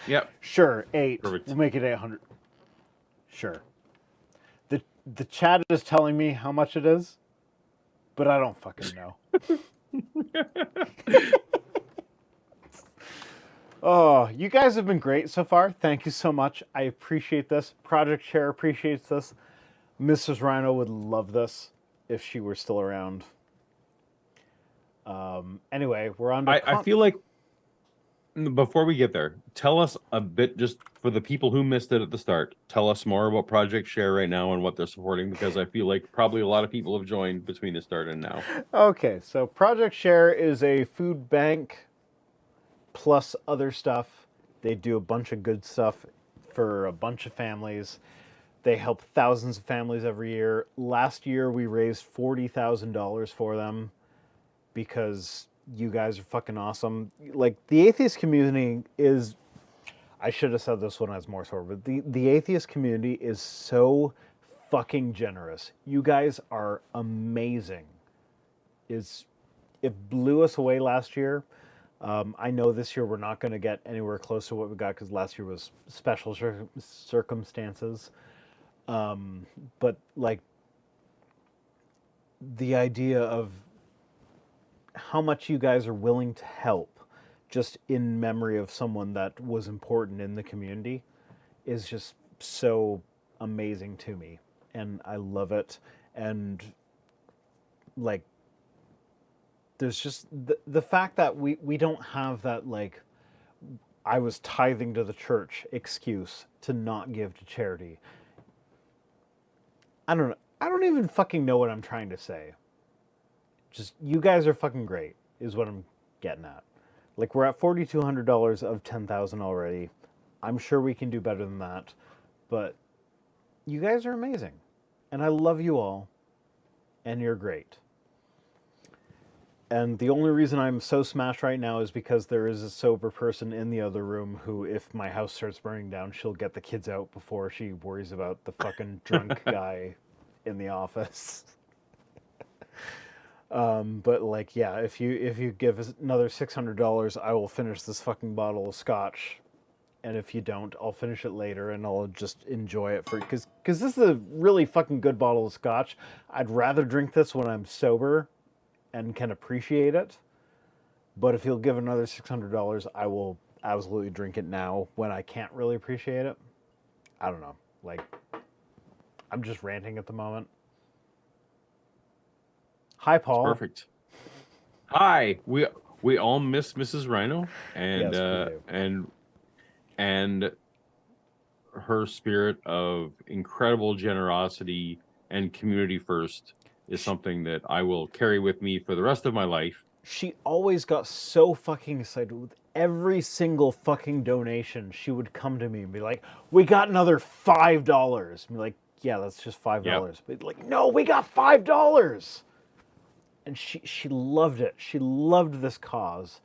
Yep. Sure, 8. Perfect. We'll make it 800. Sure. The chat is telling me how much it is, but I don't fucking know. Oh, you guys have been great so far. Thank you so much. I appreciate this. Project Share appreciates this. Mrs. Rhino would love this if she were still around. Anyway, we're on to... I feel like, before we get there, tell us a bit, just for the people who missed it at the start, tell us more about Project Share right now and what they're supporting, because I feel like probably a lot of people have joined between the start and now. Okay, so Project Share is a food bank plus other stuff. They do a bunch of good stuff for a bunch of families. They help thousands of families every year. Last year, we raised $40,000 for them because you guys are fucking awesome. Like, the atheist community is... I should have said this when I was more sober, but the atheist community is so fucking generous. You guys are amazing. It blew us away last year. I know this year we're not going to get anywhere close to what we got because last year was special circumstances. But like the idea of how much you guys are willing to help just in memory of someone that was important in the community is just so amazing to me. And I love it. And like, there's just the fact that we don't have that, like, I was tithing to the church excuse to not give to charity. I don't know. I don't even fucking know what I'm trying to say. Just, you guys are fucking great, is what I'm getting at. Like, we're at $4,200 of $10,000 already. I'm sure we can do better than that. But you guys are amazing. And I love you all. And you're great. And the only reason I'm so smashed right now is because there is a sober person in the other room who, if my house starts burning down, she'll get the kids out before she worries about the fucking drunk guy in the office. But like, yeah, if you give us another $600, I will finish this fucking bottle of scotch. And if you don't, I'll finish it later and I'll just enjoy it for because this is a really fucking good bottle of scotch. I'd rather drink this when I'm sober and can appreciate it. But if you'll give another $600, I will absolutely drink it now when I can't really appreciate it. I don't know. Like, I'm just ranting at the moment. Hi, Paul. Perfect. Hi. We all miss Mrs. Rhino and Yes, we do. and her spirit of incredible generosity and community first is something that I will carry with me for the rest of my life. She always got so fucking excited with every single fucking donation. She would come to me and be like, "We got another $5." And be like, "Yeah, that's just $5." But like, "No, we got $5." And she loved it. She loved this cause.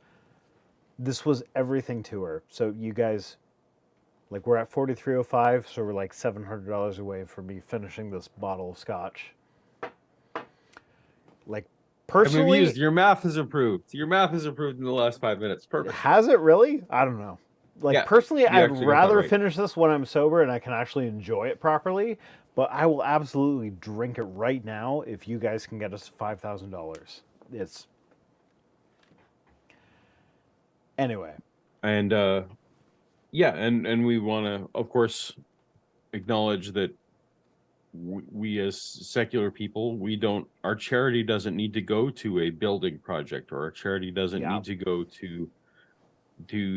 This was everything to her. So you guys, like, we're at 4305, so we're like $700 away from me finishing this bottle of scotch. Like, personally, your math has improved. Your math has improved in the last 5 minutes. Perfect. has it really? I don't know. Like, Yeah, personally, you I'd actually got that rather right. finish this when I'm sober and I can actually enjoy it properly. But I will absolutely drink it right now if you guys can get us $5,000. It's anyway. And yeah, and we want to, of course, acknowledge that we as secular people, our charity doesn't need to go to a building project, or our charity doesn't need to go to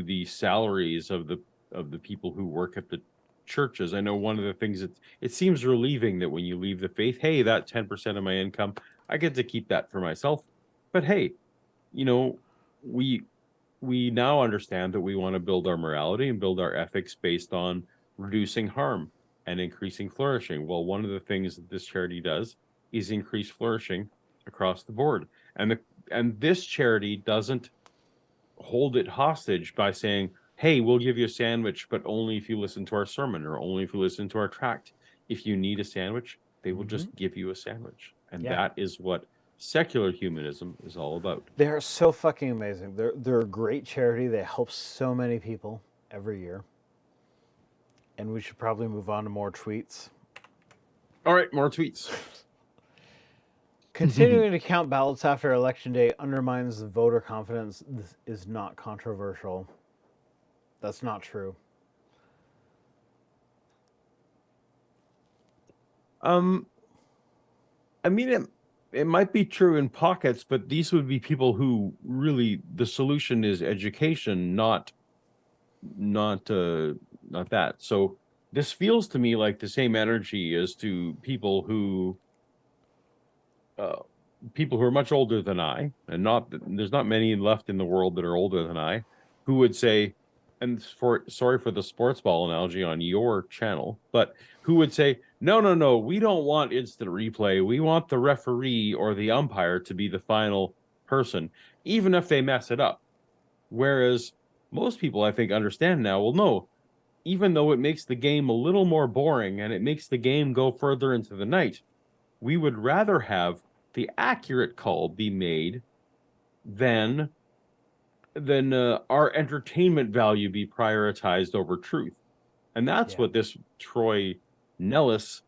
the salaries of the people who work at the churches. I know one of the things that it seems relieving that when you leave the faith, hey, that 10% of my income, I get to keep that for myself. But hey, you know, we now understand that we want to build our morality and build our ethics based on reducing harm and increasing flourishing. Well, one of the things that this charity does is increase flourishing across the board. And this charity doesn't hold it hostage by saying, hey, we'll give you a sandwich, but only if you listen to our sermon or only if you listen to our tract. If you need a sandwich, they will just give you a sandwich. And that is what secular humanism is all about. They're so fucking amazing. They're a great charity. They help so many people every year. And we should probably move on to more tweets. All right, more tweets. Continuing to count ballots after Election Day undermines the voter confidence. This is not controversial. That's not true. I mean, it might be true in pockets, but these would be people who really, the solution is education, not that. So this feels to me like the same energy as to people who are much older than I, and there's not many left in the world that are older than I, who would say, and sorry for the sports ball analogy on your channel, but who would say, no, we don't want instant replay. We want the referee or the umpire to be the final person, even if they mess it up. Whereas most people, I think, understand now, well, no, even though it makes the game a little more boring and it makes the game go further into the night, we would rather have the accurate call be made than our entertainment value be prioritized over truth. And that's what this Troy Nellis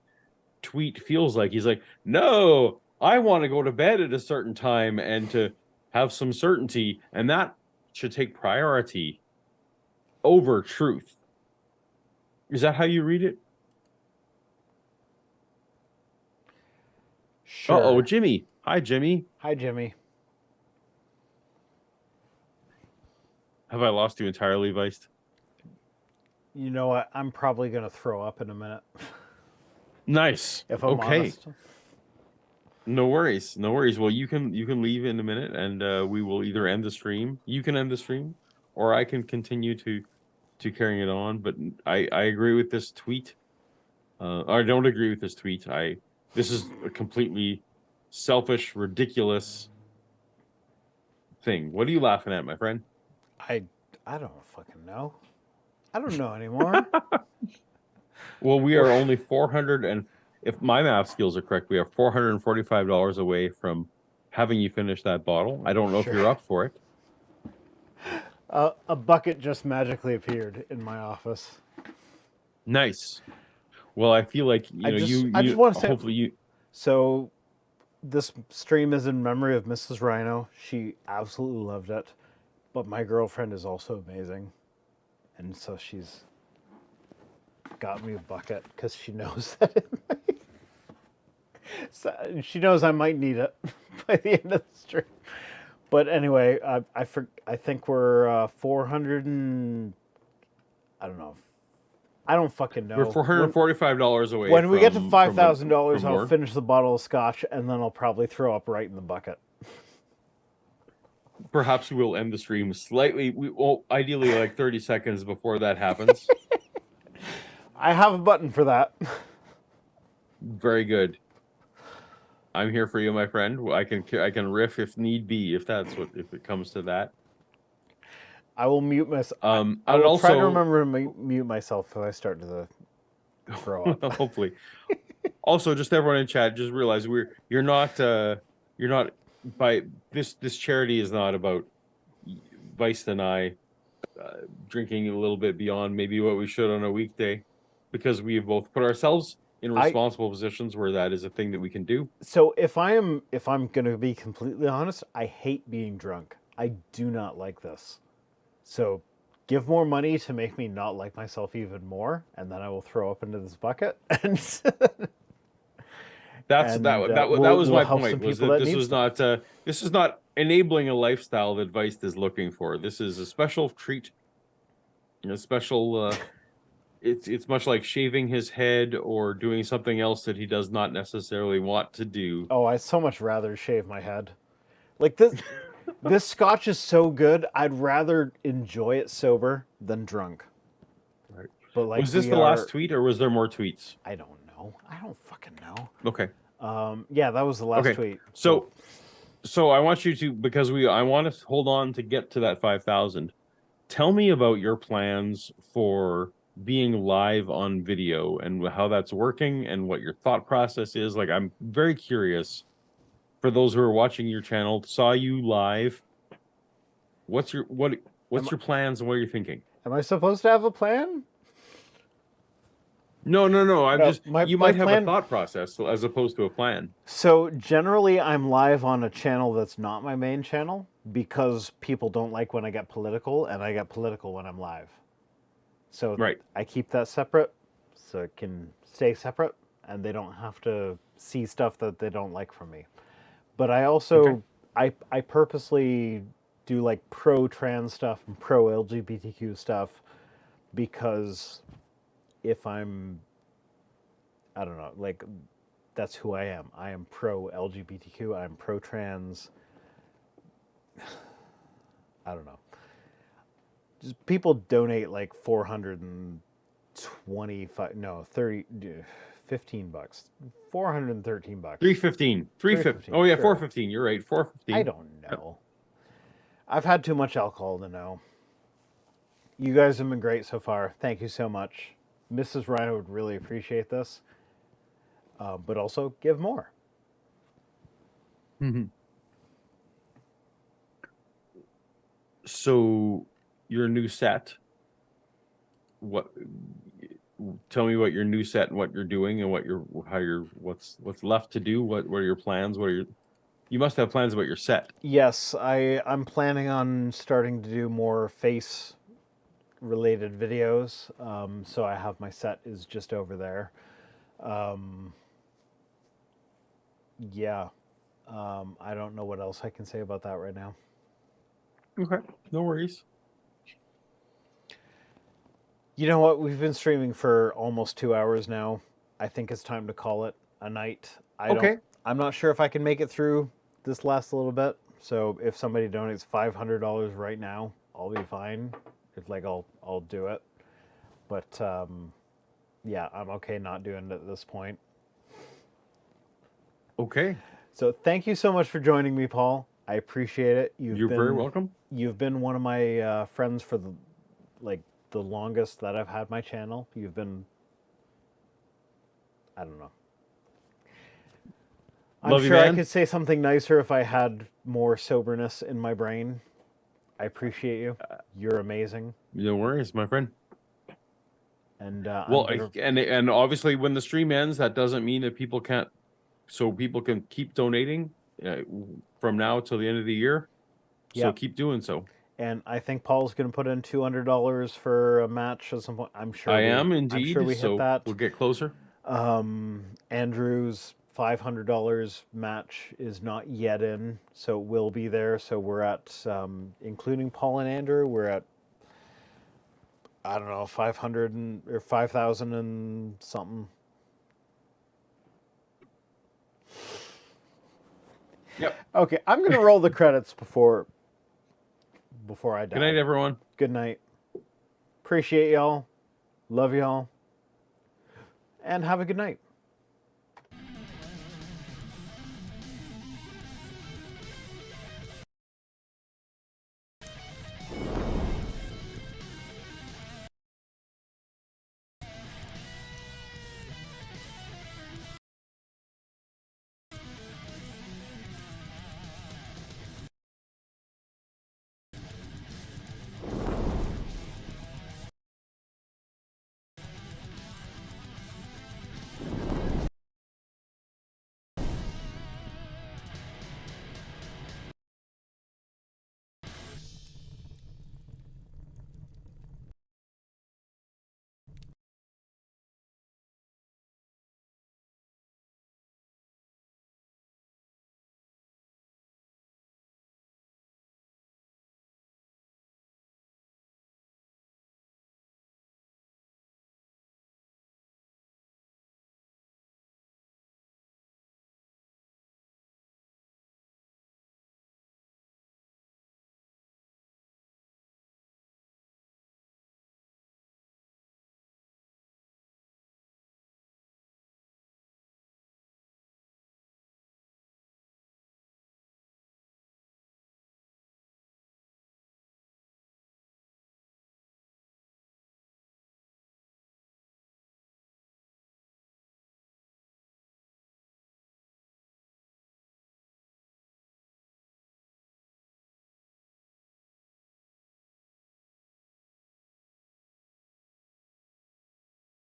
tweet feels like. He's like, no, I want to go to bed at a certain time and to have some certainty, and that should take priority over truth. Is that how you read it? Sure. Uh-oh, Jimmy. Hi, Jimmy. Hi, Jimmy. Have I lost you entirely, Viced? You know what? I'm probably going to throw up in a minute. Nice. If I'm honest. No worries. No worries. Well, you can leave in a minute, and we will either end the stream. You can end the stream, or I can continue to carrying it on. But I agree with this tweet. I don't agree with this tweet. This is a completely selfish, ridiculous thing. What are you laughing at, my friend? I don't fucking know. I don't know anymore. Well, we are only 400, and if my math skills are correct, we are $445 away from having you finish that bottle. I don't know if Sure. you're up for it. A bucket just magically appeared in my office. Nice. Well, I feel like I just want to say, hopefully you. so this stream is in memory of Mrs. Rhino. She absolutely loved it, but my girlfriend is also amazing, and so she's got me a bucket because she knows that she knows I might need it by the end of the stream. But anyway, I think we're 400 and I don't know. I don't fucking know. We're $445 away. When we get to from $5,000, I'll more. finish the bottle of scotch, and then I'll probably throw up right in the bucket. Perhaps we will end the stream slightly. Ideally like 30 seconds before that happens. I have a button for that. Very good. I'm here for you, my friend. I can riff if need be, if it comes to that. I will mute myself. I and will also try to remember to mute myself if I start to throw up. hopefully. Also, just everyone in chat, just realize you're not by this charity is not about Vice and I drinking a little bit beyond maybe what we should on a weekday, because we have both put ourselves in responsible positions where that is a thing that we can do. So if I'm going to be completely honest, I hate being drunk. I do not like this. So give more money to make me not like myself even more, and then I will throw up into this bucket. And that was my point. Was that this is not enabling a lifestyle that Vice is looking for. This is a special treat, a special. It's much like shaving his head or doing something else that he does not necessarily want to do. Oh, I'd so much rather shave my head. Like this. This scotch is so good, I'd rather enjoy it sober than drunk. Right. But like, was this the last tweet, or was there more tweets? I don't know. I don't fucking know. Okay. Yeah, that was the last tweet. So I want you to, because I want to hold on to get to that 5,000. Tell me about your plans for being live on video and how that's working and what your thought process is. Like, I'm very curious. For those who are watching your channel, saw you live. What's your plans and what are you thinking? Am I supposed to have a plan? No. You might have plan, a thought process as opposed to a plan. So generally, I'm live on a channel that's not my main channel because people don't like when I get political, and I get political when I'm live. So right. I keep that separate, so it can stay separate, and they don't have to see stuff that they don't like from me. But I also, I purposely do like pro-trans stuff and pro-LGBTQ stuff because if I don't know, like that's who I am. I am pro-LGBTQ, I'm pro-trans. I don't know. Just people donate like 425, no, 30... $15, $413. 315. 315. Oh yeah, sure. 415. You're right. 415. I don't know. I've had too much alcohol to know. You guys have been great so far. Thank you so much. Mrs. Rhino would really appreciate this. But also give more. Mm-hmm. So your new set. Tell me what your new set and what you're doing and what's left to do. What are your plans? You must have plans about your set. Yes, I'm planning on starting to do more face related videos. So I have my set is just over there. Yeah. I don't know what else I can say about that right now. Okay, no worries. You know what? We've been streaming for almost 2 hours now. I think it's time to call it a night. I'm not sure if I can make it through this last little bit. So if somebody donates $500 right now, I'll be fine. I'll do it. But yeah, I'm okay not doing it at this point. Okay. So thank you so much for joining me, Paul. I appreciate it. You're very welcome. You've been one of my friends for the longest that I've had my channel. You've been, I don't know. I'm Love you, sure I man. could say something nicer if I had more soberness in my brain. I appreciate you. You're amazing. No worries, my friend. And Well, and obviously, when the stream ends, that doesn't mean that people can't. So people can keep donating from now till the end of the year. So Yeah. keep doing so. And I think Paul's going to put in $200 for a match at some point. I'm sure. I am indeed. I'm sure we hit so that. we'll get closer. Andrew's $500 match is not yet in, so it will be there. So we're at, including Paul and Andrew, we're at, I don't know, 500 or 5,000 and something. Yep. Okay, I'm gonna roll the credits before I die. Good night, everyone. Good night. Appreciate y'all. Love y'all. And have a good night.